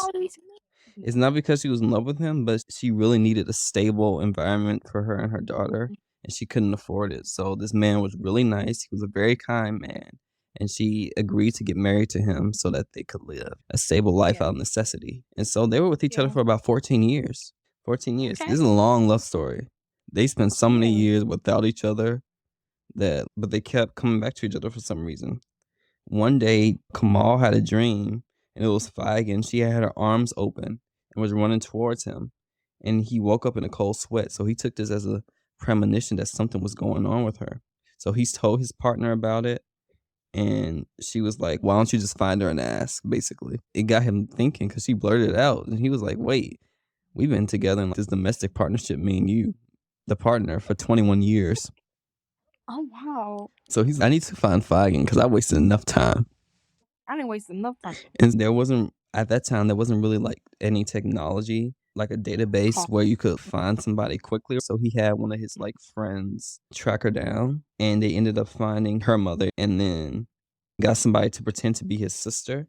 she was in love with him, but she really needed a stable environment for her and her daughter, and she couldn't afford it. So this man was really nice. He was a very kind man, and she agreed to get married to him so that they could live a stable life out of necessity. And so they were with each other for about 14 years. 14 years. Okay. This is a long love story. They spent so many years without each other, but they kept coming back to each other for some reason. One day, Kamal had a dream, and it was Feigen. She had her arms open and was running towards him, and he woke up in a cold sweat. So he took this as a premonition that something was going on with her. So he told his partner about it, and she was like, why don't you just find her and ask, basically. It got him thinking because she blurted it out, and he was like, wait, we've been together in this domestic partnership, me and you, the partner, for 21 years. Oh, wow. So I need to find Feigen because I wasted enough time. I didn't waste enough time. And at that time, there wasn't really like any technology, like a database where you could find somebody quickly. So he had one of his like friends track her down, and they ended up finding her mother, and then got somebody to pretend to be his sister.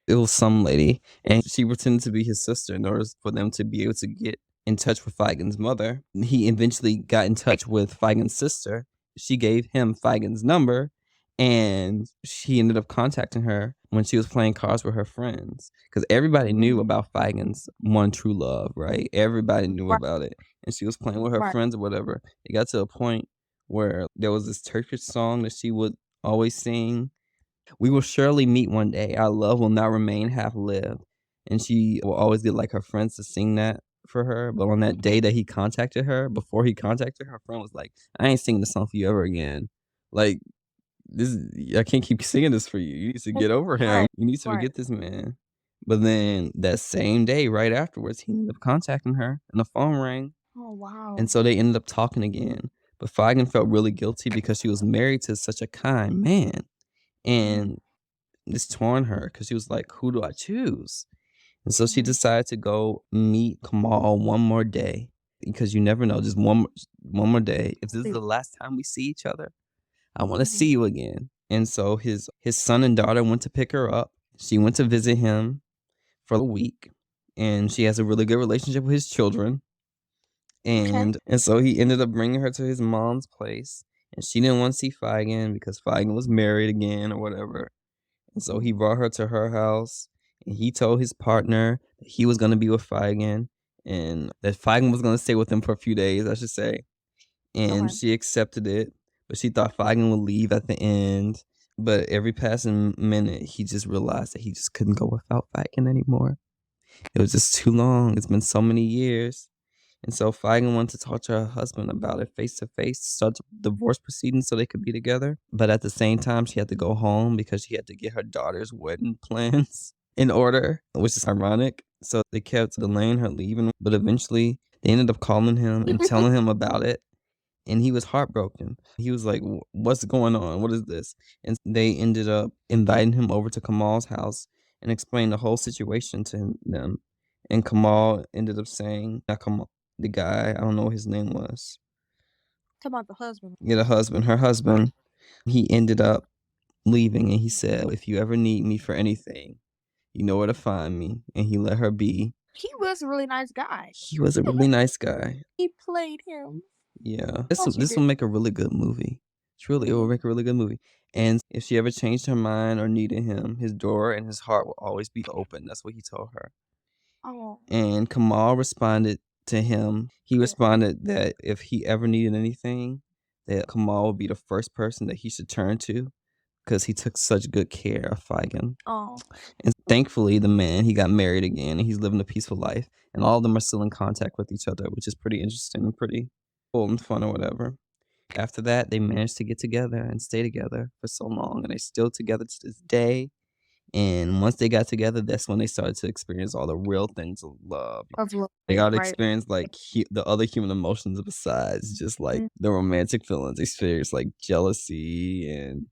It was some lady, and she pretended to be his sister in order for them to be able to get in touch with Feigen's mother. He eventually got in touch with Feigen's sister. She gave him Feigen's number, and she ended up contacting her when she was playing cards with her friends. Because everybody knew about Feigen's one true love, right? Everybody knew about it. And she was playing with her friends or whatever. It got to a point where there was this Turkish song that she would always sing. We will surely meet one day. Our love will not remain half-lived. And she will always get like her friends to sing that for her. But on that day that he contacted her, before he contacted her, friend was like, I ain't singing this song for you ever again. Like, I can't keep singing this for you. You need to get over him. You need to forget this man. But then that same day, right afterwards, he ended up contacting her and the phone rang. Oh, wow. And so they ended up talking again. But Feigen felt really guilty because she was married to such a kind man. And this torn her because she was like, who do I choose? And so she decided to go meet Kamal one more day, because you never know, just one more day. If this is the last time we see each other, I want to see you again. And so his son and daughter went to pick her up. She went to visit him for a week, and she has a really good relationship with his children. And so he ended up bringing her to his mom's place, and she didn't want to see Feigen because Feigen was married again or whatever. And so he brought her to her house, and he told his partner that he was going to be with Feigen, and that Feigen was going to stay with him for a few days, I should say. And she accepted it, but she thought Feigen would leave at the end. But every passing minute, he just realized that he just couldn't go without Feigen anymore. It was just too long. It's been so many years. And so Feigen wanted to talk to her husband about it face to face, start divorce proceedings so they could be together. But at the same time, she had to go home because she had to get her daughter's wedding plans in order, which is ironic. So they kept delaying her leaving. But eventually, they ended up calling him and telling him about it. And he was heartbroken. He was like, what's going on? What is this? And they ended up inviting him over to Kamal's house and explained the whole situation to them. And Kamal ended up saying, not Kamal, the guy, I don't know what his name was. Talk about the husband. Yeah, the husband, her husband. He ended up leaving, and he said, if you ever need me for anything, you know where to find me. And he let her be. He was a really nice guy. He was a really nice guy. He played him. Yeah. This will make a really good movie. Truly, it will make a really good movie. And if she ever changed her mind or needed him, his door and his heart will always be open. That's what he told her. Oh. And Kamal responded to him. He responded that if he ever needed anything, that Kamal would be the first person that he should turn to, because he took such good care of Feigen. Oh. And thankfully, the man, he got married again, and he's living a peaceful life. And all of them are still in contact with each other, which is pretty interesting and pretty cool and fun or whatever. After that, they managed to get together and stay together for so long, and they're still together to this day. And once they got together, that's when they started to experience all the real things of love. They got to experience like the other human emotions besides just like the romantic feelings. They experienced like jealousy, and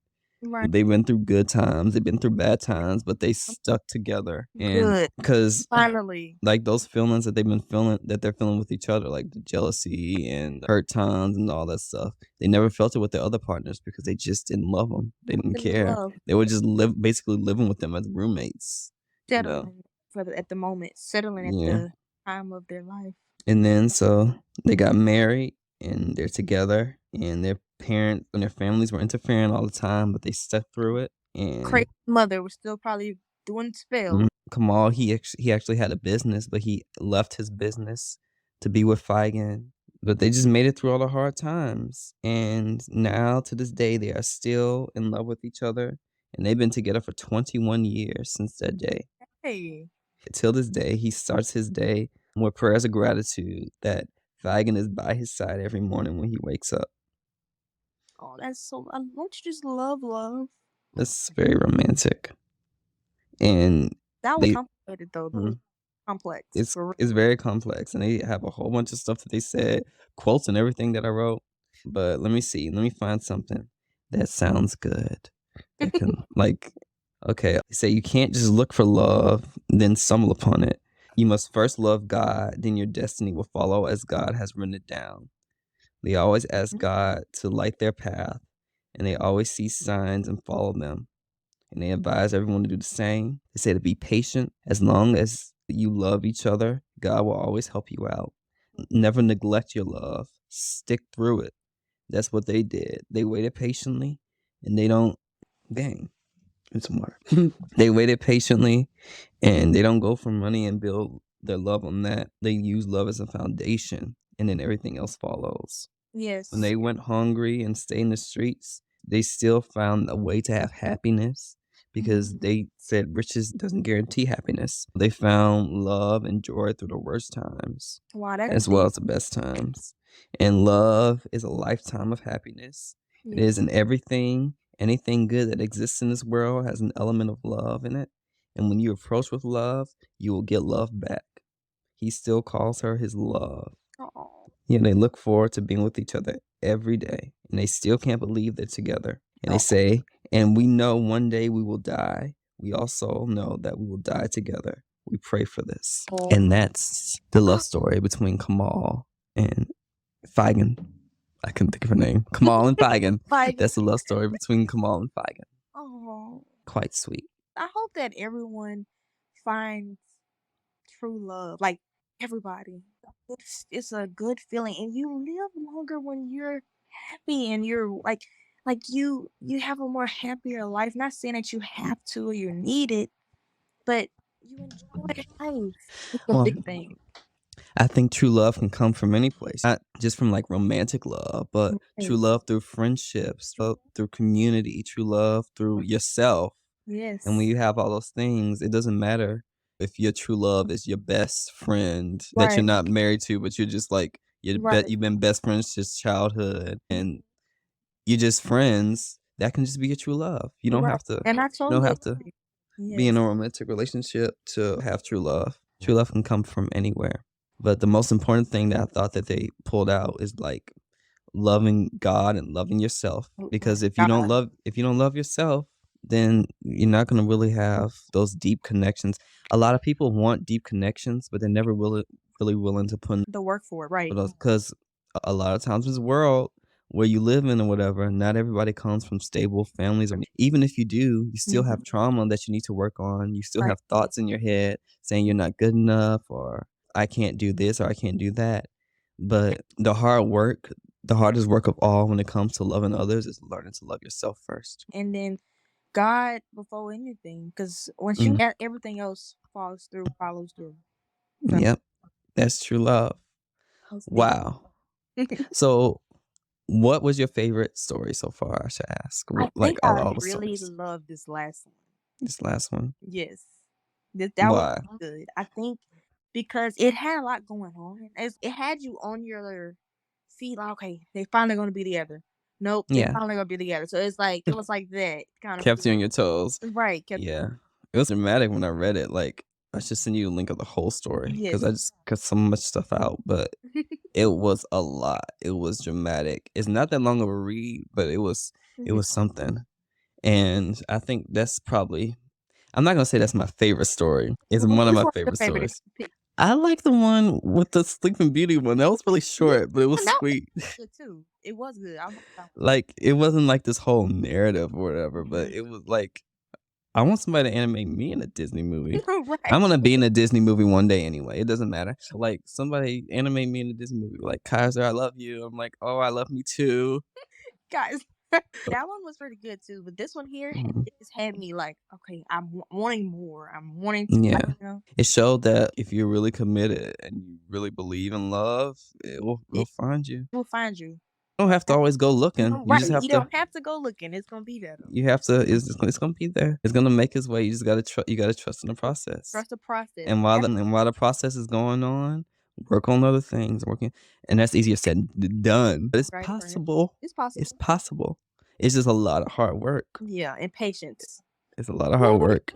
they've been through good times. They've been through bad times, but they stuck together. And because finally, like those feelings that they've been feeling, that they're feeling with each other, like the jealousy and the hurt times and all that stuff, they never felt it with their other partners because they just didn't love them. They didn't care. They were just basically living with them as roommates. Settling at the moment, settling at the time of their life. And then so they got married, and they're together, and their parents and their families were interfering all the time, but they stuck through it. And crazy mother was still probably doing spells. Kamal, he actually had a business, but he left his business to be with Feigen. But they just made it through all the hard times. And now, to this day, they are still in love with each other. And they've been together for 21 years since that day. Hey. Till this day, he starts his day with prayers of gratitude that Feigen is by his side every morning when he wakes up. Oh, that's so... Don't you just love love? That's very romantic. And that was complicated, though. Complex. It's very complex, and they have a whole bunch of stuff that they said, quotes and everything that I wrote. But let me see. Let me find something that sounds good. That can okay. They say you can't just look for love, then stumble upon it. You must first love God, then your destiny will follow as God has written it down. They always ask God to light their path, and they always see signs and follow them. And they advise everyone to do the same. They say to be patient. As long as you love each other, God will always help you out. never neglect your love. Stick through it. That's what they did. They waited patiently, and they don't. Dang, it's some water. They waited patiently, and they don't go for money and build their love on that. They use love as a foundation, and then everything else follows. Yes. When they went hungry and stayed in the streets, they still found a way to have happiness because they said riches doesn't guarantee happiness. They found love and joy through the worst times Wow, that's as well as the best times. And love is a lifetime of happiness. It is in everything. Anything good that exists in this world has an element of love in it. And when you approach with love, you will get love back. He still calls her his love. Aw. Yeah, they look forward to being with each other every day. And they still can't believe they're together. And they say, and we know one day we will die. We also know that we will die together. We pray for this. And that's the love story between Kamal and Feigen. I couldn't think of her name. Kamal and Feigen. That's the love story between Kamal and Feigen. Oh, Quite sweet. I hope that everyone finds true love. Like everybody. It's a good feeling, and you live longer when you're happy and you're like you have a more happier life. Not saying that you have to or you need it, but you enjoy life. It's a Well, big thing. I think true love can come from any place, not just from like romantic love, but true love through friendships, love through community, true love through yourself. Yes. And when you have all those things, it doesn't matter if your true love is your best friend that you're Right. not married to, but you're just like Right. you've been best friends since childhood, and you're just friends. That can just be your true love. You don't Right. have to. And I You don't totally have to agree. be in Yes. a romantic relationship to have true love. True love can come from anywhere. But the most important thing that I thought that they pulled out is like loving God and loving yourself. Because if you don't love yourself, then you're not gonna really have those deep connections. A lot of people want deep connections, but they're never really willing to put The work for it, right. because a lot of times in this world where you live in or whatever, not everybody comes from stable families. Or even if you do, you still have trauma that you need to work on. You still Right. have thoughts in your head saying you're not good enough or I can't do this or I can't do that. But the hardest work of all when it comes to loving others is learning to love yourself first. And then God before anything, because once you everything else follows through. So, Yep. That's true love. that's big. Wow. So what was your favorite story so far, I should ask? I Like think out I of all the really stories. love this last one. This last one. Yes. That was Why? good. I think because it had a lot going on. It had you on your feet, like, okay, they finally gonna be together. Nope, they Yeah. finally gonna be together. So it's like it was like that kind of Kept you on your toes. right. Yeah. It was dramatic when I read it. Like, I should send you a link of the whole story because I Yes. just cut so much stuff out, but it was a lot. It was dramatic. It's not that long of a read, but it was something. And I think that's probably, I'm not gonna say that's my favorite story. It's one of Which my one's your favorite favorite? stories. I like the one with the Sleeping Beauty one. That was really short, but it was That sweet. was good too. It was good. I liked that Like, it wasn't like this whole narrative or whatever, but it was like, I want somebody to animate me in a Disney movie. one. Right. I'm gonna be in a Disney movie one day anyway. It doesn't matter. Like, somebody animate me in a Disney movie. Like, Kaiser, I love you. I'm like, oh, I love me too. Guys, that one was pretty good too. But this one here, it just had me like, okay, I'm wanting more. I'm wanting to, Yeah. you know. It showed that if you're really committed and you really believe in love, it will find you. We'll find you. You don't have to always go looking. You Right. just have You to. don't have to go looking. It's gonna be there though. You have to. It's gonna be there. It's gonna make its way. You just gotta trust. You gotta trust in the process. Trust the process. And while the process is going on, work on other things. And that's easier said than done. But it's Right. possible. It's possible. It's possible. It's just a lot of hard work. Yeah, and patience. It's a lot of hard work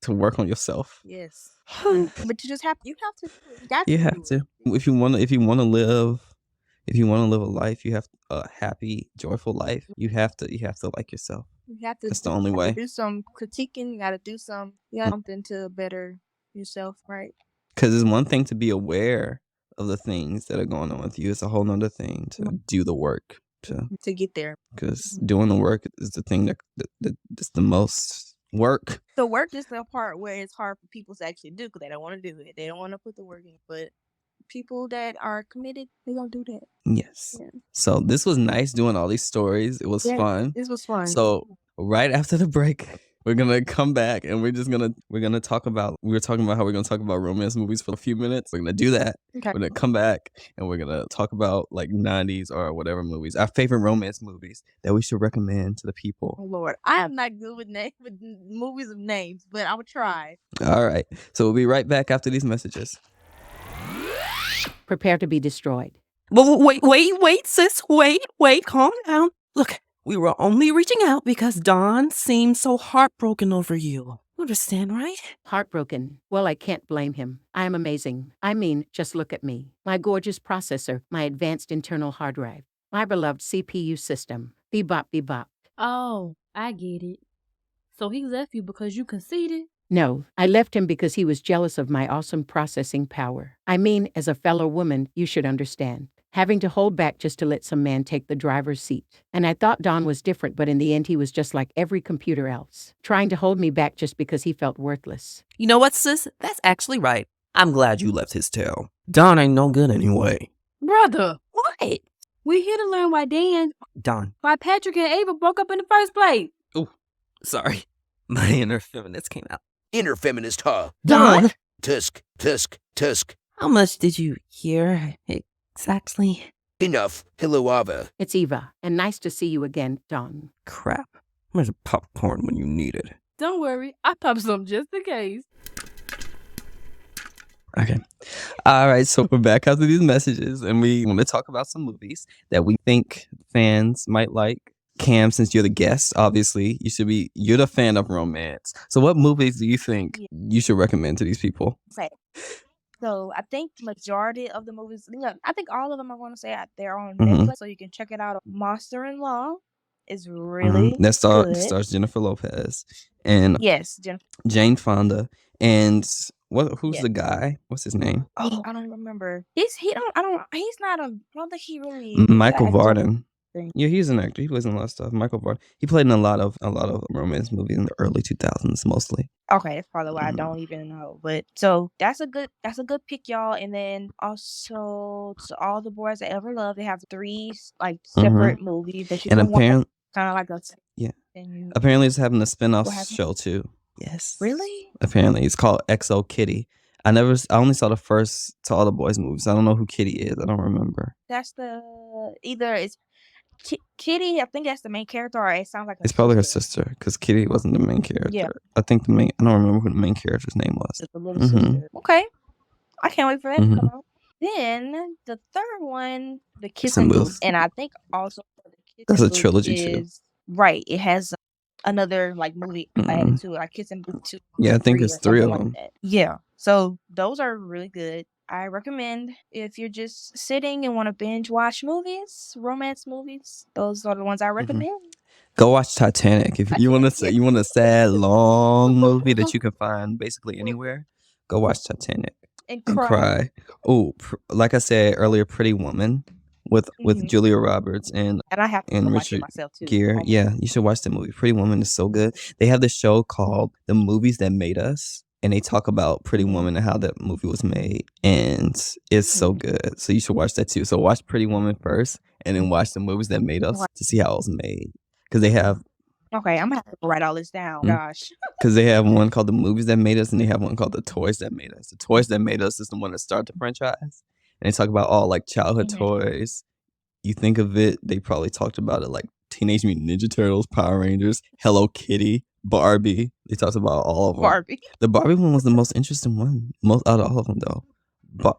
to work on yourself. Yes. But you just have to. You have to. You have to. If you want to live a life, you have a happy, joyful life. You have to like yourself. You have to. That's the only way. Do some critiquing. You got to do some. You got something to better yourself, right? Because it's one thing to be aware of the things that are going on with you. It's a whole nother thing to do the work to get there. Because doing the work is the thing that's the most work. The work is the part where it's hard for people to actually do because they don't want to do it. They don't want to put the work in, but people that are committed, they gonna do that. Yes. Yeah. So this was nice doing all these stories. It was Yes, fun. this was fun. So right after the break, we're gonna come back and we're gonna talk about we were talking about how we're gonna talk about romance movies for a few minutes. We're gonna do that. Okay. We're gonna come back and we're gonna talk about like 90s or whatever movies, our favorite romance movies that we should recommend to the people. Oh Lord, I am not good with movies of names, but I would try. All right. So we'll be right back after these messages. Prepare to be destroyed. Wait, sis. Wait, calm down. Look, we were only reaching out because Dawn seemed so heartbroken over you. You understand, right? Heartbroken. Well, I can't blame him. I am amazing. I mean, just look at me. My gorgeous processor, my advanced internal hard drive, my beloved CPU system. Bebop, bebop. Oh, I get it. So he left you because you conceded? No, I left him because he was jealous of my awesome processing power. I mean, as a fellow woman, you should understand. Having to hold back just to let some man take the driver's seat. And I thought Don was different, but in the end, he was just like every computer else, trying to hold me back just because he felt worthless. You know what, sis? That's actually right. I'm glad you left his tail. Don ain't no good anyway. Brother, What? we here to learn why Don. why Patrick and Ava broke up in the first place. Sorry. My inner feminist came out. Inner feminist, huh? Don! Tusk, tusk, tusk. How much did you hear exactly? Enough. Hello, Ava. It's Eva, and nice to see you again, Don. Crap. Where's the popcorn when you need it? Don't worry, I popped some just in case. Okay. All right. So we're back after these messages and we want to talk about some movies that we think fans might like. Cam, since you're the guest, obviously, you're the fan of romance. So what movies do you think you should recommend to these people? Okay. So I think majority of the movies, I think all of them I want to say they're on Netflix, so you can check it out. Monster-in-Law is really that good. stars Jennifer Lopez and Yes, Jennifer. Jane Fonda and who's the guy? What's his name? Oh, I don't remember. I don't think he really. Michael actor. Varden. Yeah, he's an actor. He plays in a lot of stuff. Michael Varden. He played in a lot of romance movies in the early 2000s, mostly. Okay, that's probably why I don't even know. But so that's a good pick, y'all. And then also to all the boys that ever loved, they have 3 like separate movies that you and can apparently, kind of like a apparently it's having a spin-off What happened? show too. Yes. Really? Apparently, it's called XO Kitty. I only saw the first To All the Boys movies. I don't know who Kitty is. I don't remember. That's either it's Kitty. I think that's the main character, or it sounds like It's probably her sister because Kitty wasn't the main character. Yeah. I think I don't remember who the main character's name was. It's the little sister. Okay, I can't wait for that to come out. Then the third one, the Kissing Booth, and I think also the Kissing That's a Booth trilogy too. Right. It has another like movie added to it, like Kissing Booth 2. Yeah, I think it's 3 of them. Like that. Yeah. So those are really good. I recommend if you're just sitting and want to binge watch movies, romance movies. Those are the ones I recommend. Go watch Titanic if you want to. You want a sad, long movie that you can find basically anywhere. Go watch Titanic and cry. Oh, like I said earlier, Pretty Woman with Julia Roberts and I have to watch it Richard myself too. Gere. Yeah, you should watch that movie. Pretty Woman is so good. They have this show called The Movies That Made Us. And they talk about Pretty Woman and how that movie was made. And it's so good. So you should watch that too. So watch Pretty Woman first and then watch The Movies That Made Us to see how it was made. Because they have... Okay, I'm going to have to write all this down. Gosh. Because they have one called The Movies That Made Us and they have one called The Toys That Made Us. The Toys That Made Us is the one that started the franchise. And they talk about all like childhood toys. You think of it, they probably talked about it like Teenage Mutant Ninja Turtles, Power Rangers, Hello Kitty, Barbie. They talked about all of them. Barbie. The Barbie one was the most interesting one. Most out of all of them, though.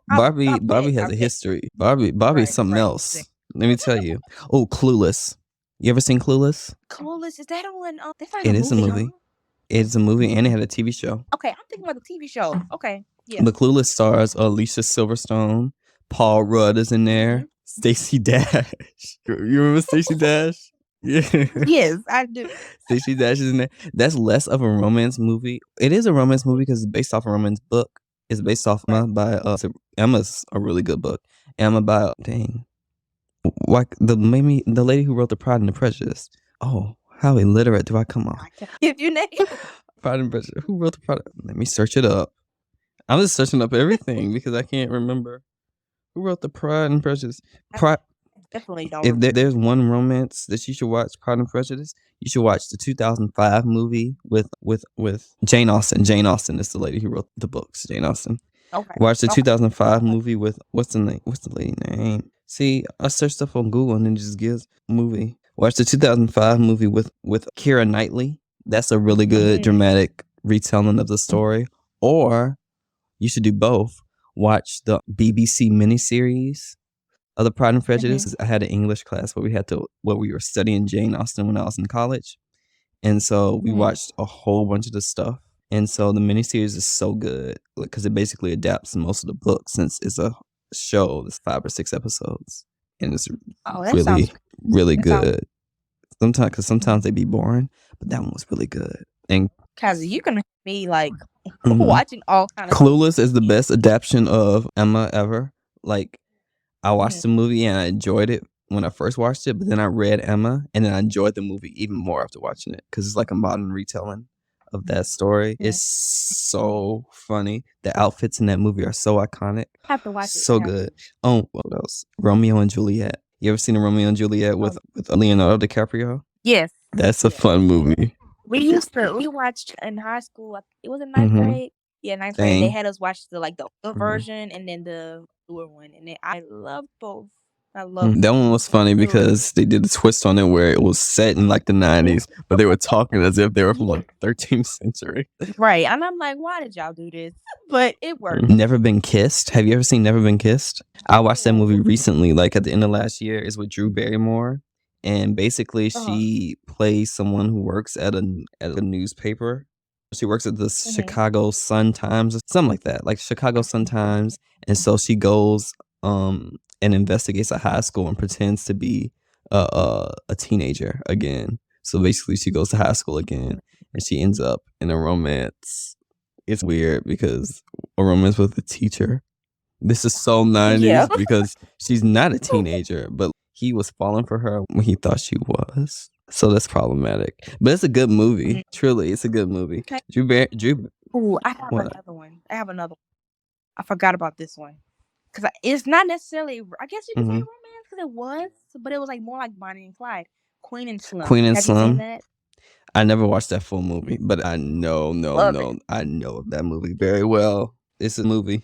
Barbie has a history. Barbie is something else. Let me tell you. Oh, Clueless. You ever seen Clueless? Clueless, is that one? It is a movie. It's a movie, and it had a TV show. Okay, I'm thinking about the TV show. Okay, yeah. The Clueless stars Alicia Silverstone, Paul Rudd is in there, Stacey Dash. You remember Stacey Dash? Yeah. Yes, I do. Stacey Dash is in there. That's less of a romance movie. It is a romance movie because it's based off a romance book. It's based off by Emma's a really good book. Emma by the lady who wrote The Pride and the Prejudice. Oh, how illiterate do I come on? If you name Pride and Prejudice. Who wrote The Pride? Let me search it up. I'm just searching up everything because I can't remember. Who wrote the Pride and Prejudice? I Pride. definitely don't. If there's one romance that you should watch, Pride and Prejudice, you should watch the 2005 movie with Jane Austen. Jane Austen is the lady who wrote the books. Jane Austen. Okay. Watch the Okay. 2005 movie with what's the name? What's the lady name? See, I searched stuff on Google and it just gives movie. Watch the 2005 movie with Keira Knightley. That's a really good dramatic retelling of the story. Or you should do both. Watch the BBC miniseries of the Pride and Prejudice. I had an English class where we were studying Jane Austen when I was in college. And so we watched a whole bunch of the stuff. And so the miniseries is so good because it basically adapts most of the book since it's a show that's 5 or 6 episodes. And it's really good. Sometimes they be boring, but that one was really good. And Kaiser, you can be like watching all kind of Clueless is the best adaptation of Emma ever. Like, I watched the movie and I enjoyed it when I first watched it, but then I read Emma and then I enjoyed the movie even more after watching it because it's like a modern retelling of that story. It's so funny. The outfits in that movie are so iconic. I have to watch it. So good. Oh, what else? Romeo and Juliet. You ever seen a Romeo and Juliet with Leonardo DiCaprio? Yes. That's a fun movie. We watched in high school. It was in ninth grade. Yeah, ninth grade. They had us watch the older version and then the newer one, and then I loved both. I loved that one was funny because they did a twist on it where it was set in like the 90s, but they were talking as if they were from like 13th century. Right, and I'm like, why did y'all do this? But it worked. Never Been Kissed. Have you ever seen Never Been Kissed? I watched that movie recently, like at the end of last year. It's with Drew Barrymore, and basically she plays someone who works at a newspaper. She works at the Chicago Sun-Times or something like that, like Chicago Sun-Times, and so she goes and investigates a high school and pretends to be a teenager again. So basically she goes to high school again and she ends up in a romance. It's weird because a romance with a teacher. This is so 90s because she's not a teenager, but he was falling for her when he thought she was. So that's problematic. But it's a good movie. Truly, it's a good movie. Drew. Ooh, I have another one. I forgot about this one. Because it's not necessarily, I guess you could say romance because it was, but it was like more like Bonnie and Clyde. Queen and Slim. Queen and Have Slim. you seen that? I never watched that full movie, but I know I know of that movie very well. It's a movie.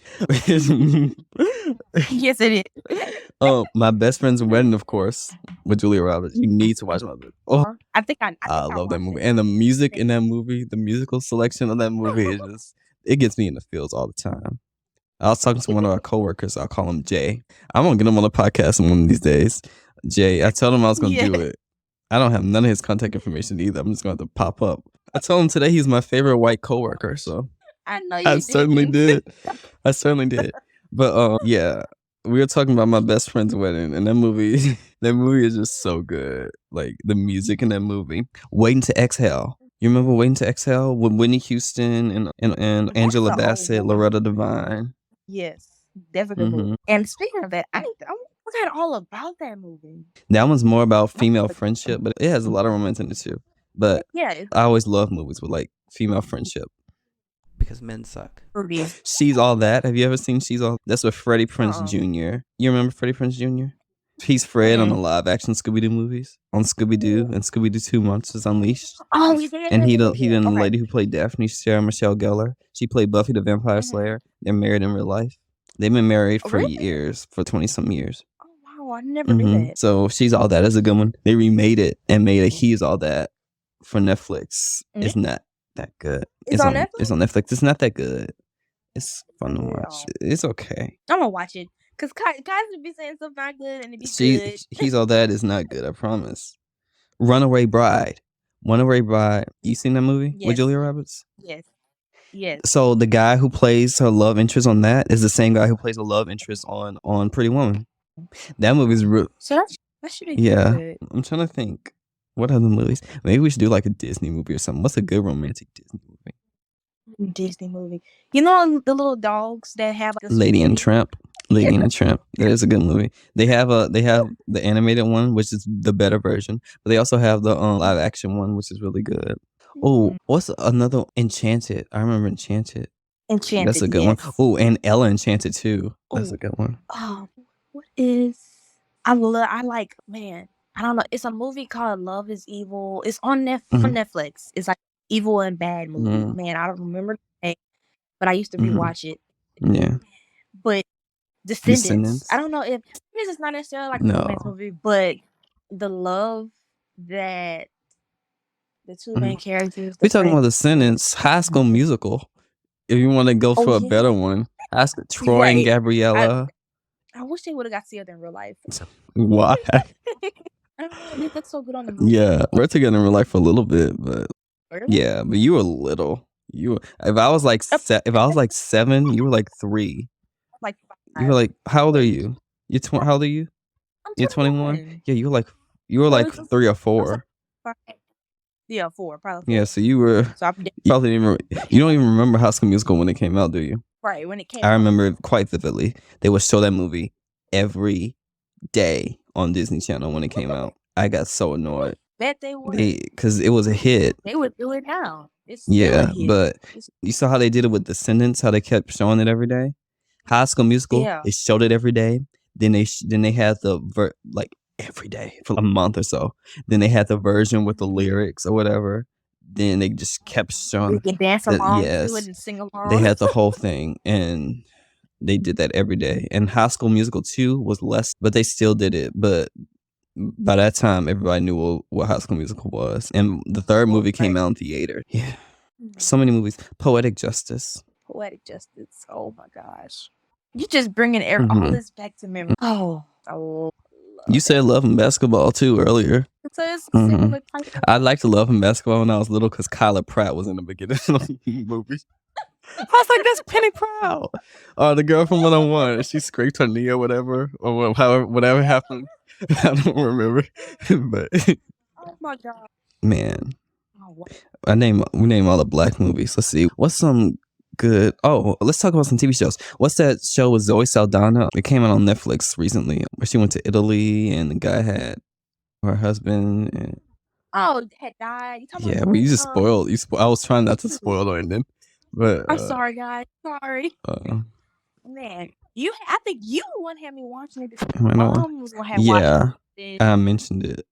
Yes, it is. Oh, My Best Friend's Wedding, of course, with Julia Roberts. You need to watch that. Oh, I think I love that movie. And the music in that movie, the musical selection of that movie is just, it gets me in the feels all the time. I was talking to one of our coworkers. I'll call him Jay. I'm going to get him on the podcast one of these days. Jay, I told him I was going to do it. I don't have none of his contact information either. I'm just going to have to pop up. I told him today he's my favorite white coworker. So I know you I certainly did. I certainly did. But yeah, we were talking about My Best Friend's Wedding, and that movie is just so good. Like the music in that movie. Waiting to Exhale. You remember Waiting to Exhale with Whitney Houston and Angela Bassett, Loretta Devine? Yes, definitely. And speaking of that, I forgot all about that movie. That one's more about female friendship, but it has a lot of romance in it too. But yeah, I always love movies with like female friendship. Because men suck. She's All That. Have you ever seen She's All? That's with Freddie Prinze Jr. You remember Freddie Prinze Jr.? He's Fred on the live action Scooby-Doo movies. On Scooby-Doo and Scooby-Doo 2 Monsters Unleashed. Oh, he did. And he the lady who played Daphne, Sarah Michelle Gellar. She played Buffy the Vampire Slayer. They're married in real life. They've been married for years, for 20-some years. Oh, wow. I never knew that. So She's All That is a good one. They remade it and made a He's All That for Netflix. It's not that good. It's on Netflix? It's on Netflix. It's not that good. It's fun to watch. It's okay. I'm going to watch it. Because Kaiser be saying stuff not good and it be good. He's All That is not good, I promise. Runaway Bride. You seen that movie with Julia Roberts? Yes. So the guy who plays her love interest on that is the same guy who plays a love interest on Pretty Woman. That movie's real. So that should be good. I'm trying to think. What other movies? Maybe we should do like a Disney movie or something. What's a good romantic Disney movie? Disney movie. You know the little dogs that have like Lady and Tramp. Lady and the Tramp. That is a good movie. They have the animated one, which is the better version, but they also have the live action one, which is really good. Oh, what's another Enchanted? I remember Enchanted. Enchanted. That's a good one. Yes. Oh, and Ella Enchanted too. That's Ooh. a good one. Oh, what is? I like, man. I don't know. It's a movie called Love Is Evil. It's on Mhm. Netflix. It's like evil and bad movie. Mhm. Man, I don't remember the name, but I used to Mhm. rewatch it. Yeah. But Descendants. Descendants. I don't know if this is not necessarily like a romance No. movie, but the love that the two main characters. We The talking about friends. Descendants, High School Musical. If you want to go Oh, for a yeah. better one, ask Troy and Right. Gabriella. I wish they would have got together in real life. Why? I don't know. That's so good on the movie. Yeah, we're together in real life for a little bit, but Really? yeah, but you were little. If I was like if I was like 7, you were like 3. Like You were 5. like, how old are you? How old are you? I'm You're 21. 21. Yeah, you were like 3 or 4. Yeah, 4, probably 4. Yeah, so you were. So I Probably you don't even remember High School Musical when it came out, do you? right when it came I out. remember it quite vividly. They would show that movie every day on Disney Channel when it came out. I got so annoyed. Bet they would. Because it was a hit. They would do it now. It's still Yeah, a hit. but you saw how they did it with Descendants, how they kept showing it every day. High School Musical, Yeah. they showed it every day. Then they had the like every day for a month or so. Then they had the version with the lyrics or whatever. Then they just kept showing. You can dance along to yes, it and sing along. they had the whole thing, and they did that every day. And High School Musical 2 was less, but they still did it. But by that time, everybody knew what High School Musical was. And the third movie came out in theater. Yeah. So many movies. Poetic Justice. Poetic Justice. Oh my gosh. You just bringing all this back to memory. Oh, I love You said Love and Basketball too earlier. it. So it's similar type of- I liked to Love and Basketball when I was little because Kyla Pratt was in the beginning of the movie. I was like, that's Penny Proud. The girl from 101. She scraped her knee or whatever. Or whatever happened. I don't remember. But oh my god. man. Oh, wow. We name all the black movies. Let's see. What's some good? Oh, let's talk about some TV shows. What's that show with Zoe Saldana? It came out on Netflix recently, where she went to Italy and the guy had her husband. And Oh, had died. You talking yeah, about well, you just spoiled. I was trying not to spoil it, then, but I'm sorry, guys. Sorry, Uh, man. I think you the one had me watching it. I know. Mom was gonna have Yeah, watched it. I mentioned it.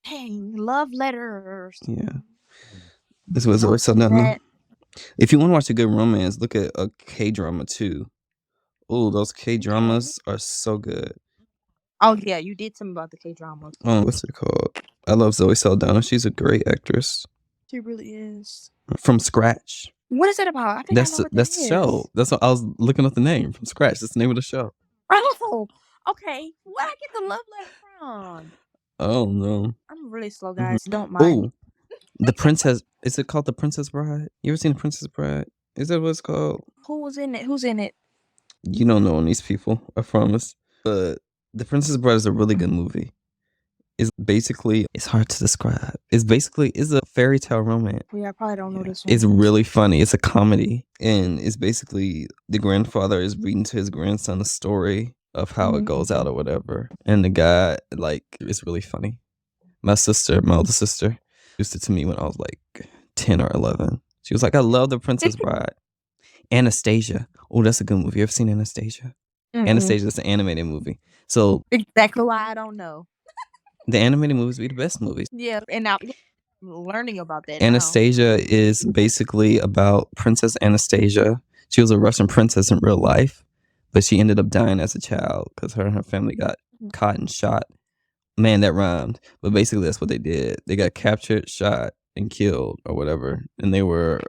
Dang, love letters. Yeah, this was Zoe Saldana. If you want to watch a good romance, look at a K-drama too. Oh, those K-dramas are so good. Oh yeah, you did something about the K-dramas. What's it called? I love Zoe Saldana. She's a great actress. She really is. From Scratch. What is it about? I think That's I know what that's that the is. show. That's what I was looking up the name. From Scratch. That's the name of the show. Oh, okay. Where I get the love letter from? Oh no. I'm really slow, guys. Don't mind. Ooh, The Princess. Is it called The Princess Bride? You ever seen The Princess Bride? Is that what it's called? Who was in it? Who's in it? You don't know these people, I promise. But The Princess Bride is a really good movie. It's hard to describe. It's a fairy tale romance. Yeah, I probably don't know this one. It's really funny. It's a comedy. And it's basically the grandfather is reading to his grandson a story of how it goes out or whatever. And the guy, it's really funny. My older sister, used it to me when I was like 10 or 11. She was like, I love The Princess Bride. Anastasia. Oh, that's a good movie. You ever seen Anastasia? Anastasia is an animated movie. So exactly why I don't know. the animated movies be the best movies. Yeah, and now I'm learning about that. Anastasia is basically about Princess Anastasia. She was a Russian princess in real life, but she ended up dying as a child because her and her family got caught and shot. Man, that rhymed. But basically, that's what they did. They got captured, shot, and killed or whatever. And they were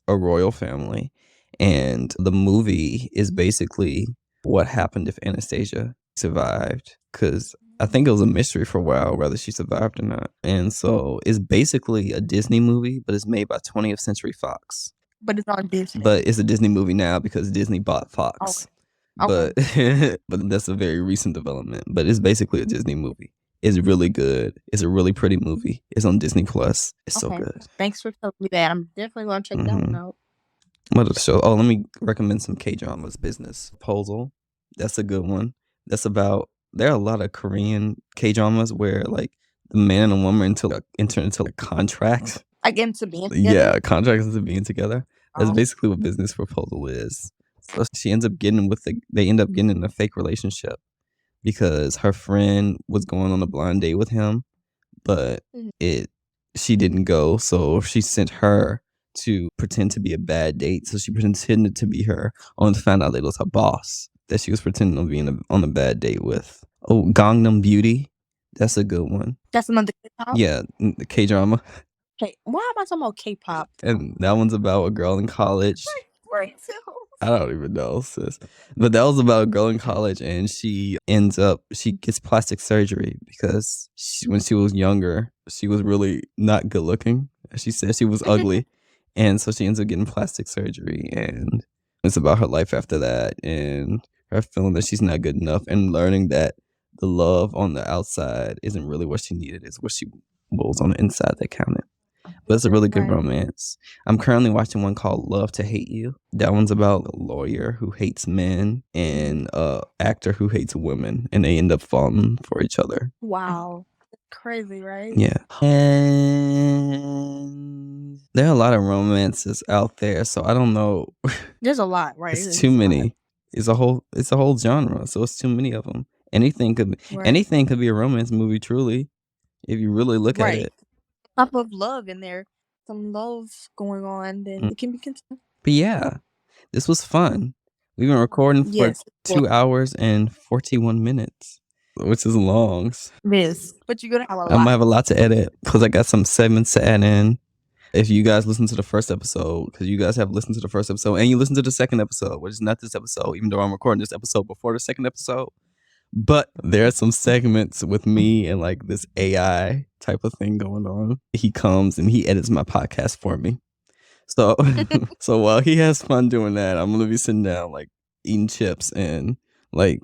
a royal family. And the movie is basically what happened if Anastasia survived. Because I think it was a mystery for a while whether she survived or not. And so it's basically a Disney movie, but it's made by 20th Century Fox. But it's on Disney. But it's a Disney movie now because Disney bought Fox. Okay. But that's a very recent development. But it's basically a Disney movie. It's really good. It's a really pretty movie. It's on Disney Plus. It's so good. Thanks for telling me that. I'm definitely gonna check that one out. What other show? Oh, let me recommend some K-dramas. Business Proposal. That's a good one. There are a lot of Korean K-dramas where like the man and the woman enter into a contract. Like into being together? Yeah, contracts into being together. That's Oh. basically what business proposal is. So she ends up getting they end up getting in a fake relationship because her friend was going on a blind date with him, but Mhm. she didn't go, so she sent her to pretend to be a bad date. So she pretended to be her, only to find out that it was her boss that she was pretending to be on a bad date with. Oh, Gangnam Beauty. That's a good one. That's another K-pop? Yeah, the K-drama. Okay, why am I talking about K-pop? And that one's about a girl in college. Right. I don't even know, sis. But that was about a girl in college, and she gets plastic surgery because when she was younger, she was really not good looking. She said she was ugly. And so she ends up getting plastic surgery, and it's about her life after that and her feeling that she's not good enough and learning that the love on the outside isn't really what she needed. It's what was on the inside that counted. But it's a really good Right. romance. I'm currently watching one called Love to Hate You. That one's about a lawyer who hates men and a actor who hates women, and they end up falling for each other. Wow. That's crazy, right? Yeah. And there are a lot of romances out there, so I don't know. There's a lot, right? It's too many. It's a whole genre, so it's too many of them. Anything could be a romance movie, truly, if you really look at Right. it. Type of love in there, some love going on, then it can be considered. But yeah, this was fun. We've been recording for Yes. 2 hours and 41 minutes, which is long. Yes. But you're gonna have a I might lot. have a lot to edit because I got some segments to add in. If you guys listen to the first episode, because you guys have listened to the first episode and you listen to the second episode, which is not this episode, even though I'm recording this episode before the second episode. But there are some segments with me and like this AI type of thing going on. He comes and he edits my podcast for me. So so while he has fun doing that, I'm gonna be sitting down like eating chips and like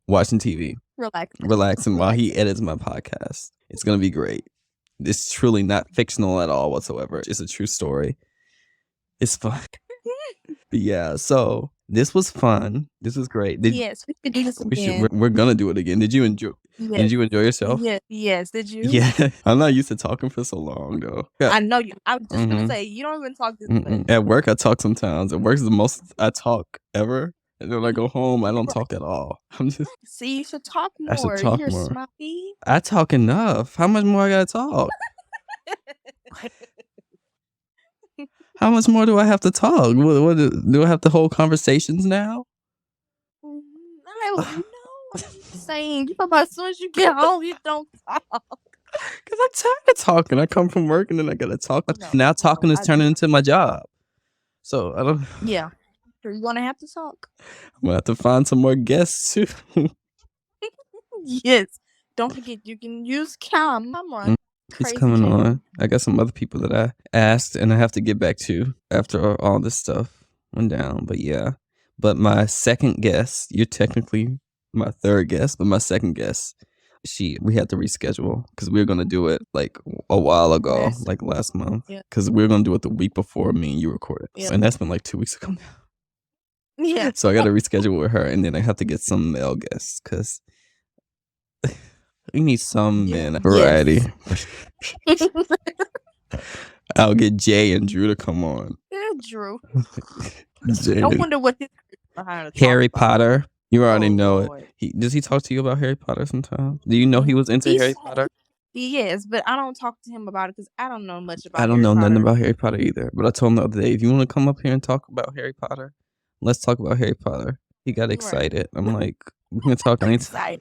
watching TV, relaxing while he edits my podcast. It's gonna be great. It's truly not fictional at all whatsoever. It's a true story. It's fun. But yeah, so this was fun. This was great. Yes, we could do this again. We're gonna do it again. Did you enjoy yourself? Yes, did you? Yeah. I'm not used to talking for so long though. I know you. I was just gonna say, you don't even talk this much. At work I talk sometimes. At work is the most I talk ever. And then when I go home, I don't talk at all. I'm just See, you should talk more. I should talk You're more. smoky. I talk enough. How much more I gotta talk? How much more do I have to talk? What do I have to hold conversations now? I don't know. I'm just saying, you talk about as soon as you get home, you don't talk. Because I'm tired of talking. I come from work and then I gotta talk. No, Now talking is I turning into my job. So I don't. Yeah, sure, you're gonna have to talk. I'm gonna have to find some more guests too. Yes, don't forget you can use camera. It's coming on. I got some other people that I asked and I have to get back to after all this stuff went down. But yeah. But my second guest, you're technically my third guest, but my second guest, we had to reschedule because we were gonna do it like a while ago, like last month. Because we were gonna do it the week before me and you recorded. And that's been like 2 weeks ago now. Yeah. So I gotta reschedule with her and then I have to get some male guests because we need some men variety. I'll get Jay and Drew to come on. Yeah, Drew. Jay I wonder what his behind the Harry talk about. Potter. You already know Lord. it. Does he talk to you about Harry Potter sometimes? Do you know he was into Harry Potter? Yes, but I don't talk to him about it because I don't know much about. I don't know nothing about Harry Potter either. But I told him the other day, if you want to come up here and talk about Harry Potter, let's talk about Harry Potter. He got excited. I'm like, we can talk anytime.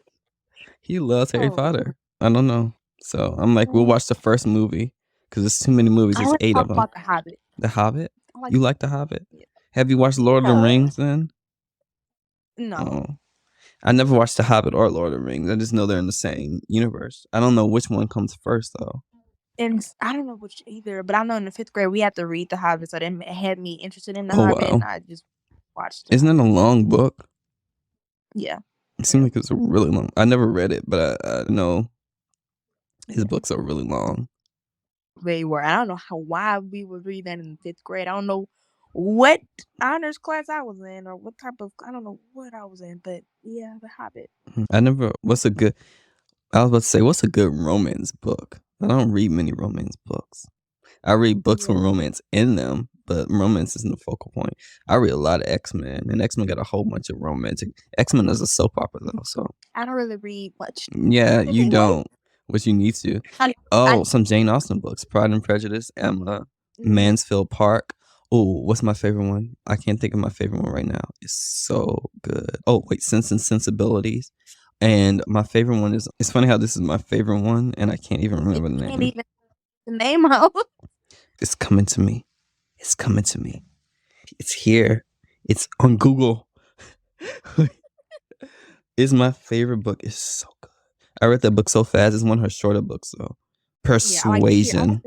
He loves Harry Potter. I don't know. So I'm like, we'll watch the first movie because there's too many movies. There's 8 of them. About The Hobbit. The Hobbit? Like You like The Hobbit? Yeah. Have you watched Lord of the Rings then? No. Oh. I never watched The Hobbit or Lord of the Rings. I just know they're in the same universe. I don't know which one comes first though. And I don't know which either, but I know in the 5th grade we had to read The Hobbit, so that had me interested in The Hobbit, and I just watched it. Isn't it a long book? Yeah. It seems like it's really long. I never read it, but I know his books are really long. They were. I don't know why we would read that in the 5th grade. I don't know what honors class I was in or what type of, I don't know what I was in, but yeah, The Hobbit. What's a good romance book? I don't read many romance books. I read books with romance in them, but romance isn't the focal point. I read a lot of X-Men, and X-Men got a whole bunch of romantic. X-Men is a soap opera though, so I don't really read much. yeah, you don't, but you need to. Some Jane Austen books: Pride and Prejudice, Emma, Mansfield Park. Oh, what's my favorite one? I can't think of my favorite one right now. It's so good. Oh wait, Sense and Sensibilities. And my favorite one is, it's funny how this is my favorite one and I can't even remember the name. Can't even the name of. It's coming to me. It's coming to me. It's here. It's on Google. It's my favorite book. It's so good. I read that book so fast. It's one of her shorter books though. Persuasion.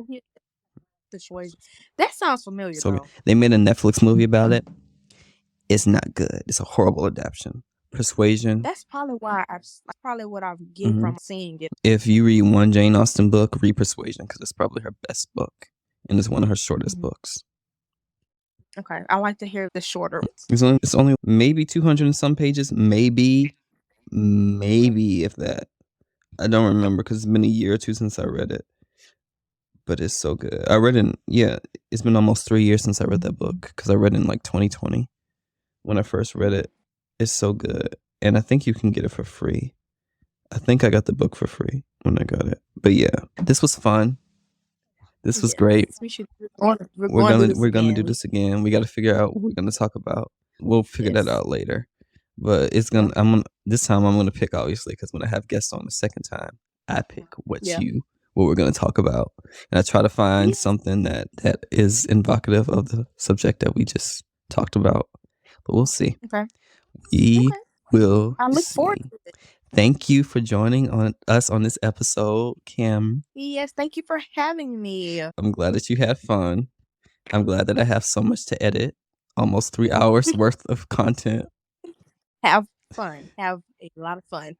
Persuasion. That sounds familiar So though. they made a Netflix movie about it. It's not good. It's a horrible adaptation. Persuasion. That's probably why that's probably what I'm getting from seeing it. If you read one Jane Austen book, read Persuasion because it's probably her best book, and it's one of her shortest books. Okay, I like to hear the shorter ones. It's only maybe 200 and some pages, maybe if that. I don't remember because it's been a year or two since I read it, but it's so good. I read it. It's been almost 3 years since I read that book because I read it in like 2020 when I first read it. It's so good. And I think you can get it for free. I think I got the book for free when I got it. But yeah, this was fun. This was great. We should. We're gonna do this again. We got to figure out what we're gonna talk about. We'll figure that out later. But it's gonna. This time I'm gonna pick, obviously, because when I have guests on the second time, I pick what we're gonna talk about, and I try to find something that is evocative of the subject that we just talked about. But we'll see. Okay. We will. I look see. forward to it. Thank you for joining us on this episode, Kim. Yes, thank you for having me. I'm glad that you had fun. I'm glad that I have so much to edit. Almost 3 hours worth of content. Have fun. Have a lot of fun.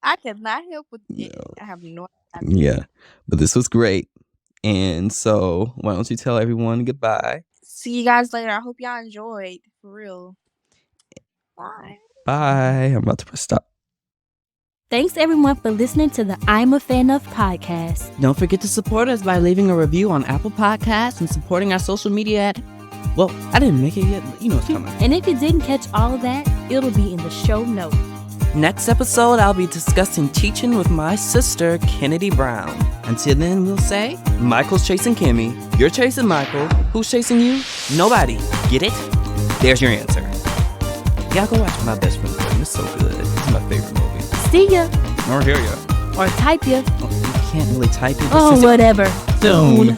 I cannot help with it. No. I have no idea. Yeah, but this was great. And so why don't you tell everyone goodbye? See you guys later. I hope y'all enjoyed. For real. Bye. Bye. I'm about to press stop. Thanks everyone for listening to the I'm a Fan of podcast. Don't forget to support us by leaving a review on Apple Podcasts and supporting our social media at... Well, I didn't make it yet, but you know it's coming. And if you didn't catch all of that, it'll be in the show notes. Next episode, I'll be discussing teaching with my sister, Kennedy Brown. Until then, we'll say, Michael's chasing Kimmy, you're chasing Michael, who's chasing you? Nobody. Get it? There's your answer. Y'all go watch My Best Friend's Wedding. It's so good. It's my favorite movie. See ya. Or hear ya. Or type ya. Oh, you can't really type it. Oh, whatever. Soon.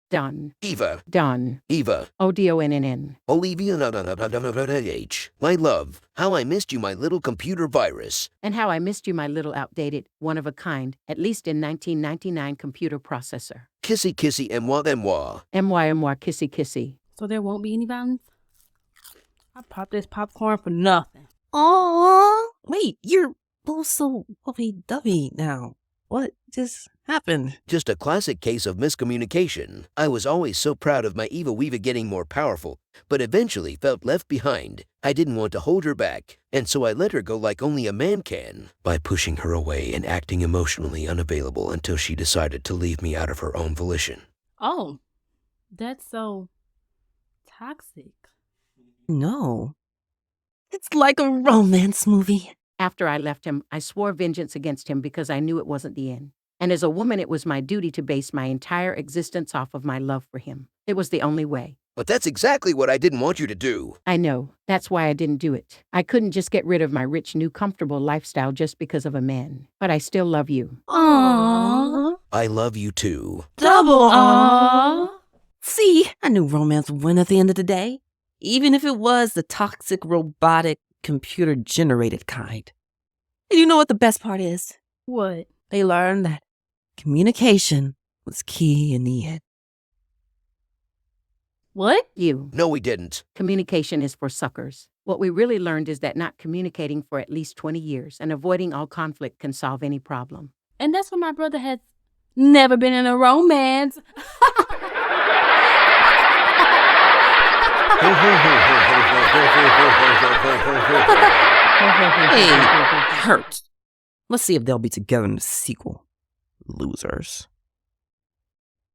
Done. Eva. Done. Eva. ODONNN. Olivia. H. My love. How I missed you, my little computer virus. And how I missed you, my little outdated, one of a kind, at least in 1999 computer processor. Kissy kissy moi. MY kissy kissy. So there won't be any violence? I popped this popcorn for nothing. Aww. Wait, you're both so lovey-dovey now. What just happened? Just a classic case of miscommunication. I was always so proud of my Eva Weaver getting more powerful, but eventually felt left behind. I didn't want to hold her back, and so I let her go like only a man can, by pushing her away and acting emotionally unavailable until she decided to leave me out of her own volition. Oh, that's so toxic. No. It's like a romance movie. After I left him, I swore vengeance against him because I knew it wasn't the end. And as a woman, it was my duty to base my entire existence off of my love for him. It was the only way. But that's exactly what I didn't want you to do. I know. That's why I didn't do it. I couldn't just get rid of my rich, new, comfortable lifestyle just because of a man. But I still love you. Aww. I love you too. Double aww. See, I knew romance would win at the end of the day. Even if it was the toxic, robotic, computer-generated kind. And you know what the best part is? What? They learned that communication was key in the end. What? You. No, we didn't. Communication is for suckers. What we really learned is that not communicating for at least 20 years and avoiding all conflict can solve any problem. And that's why my brother has never been in a romance. Hey, hurt. Let's see if they'll be together in the sequel. Losers.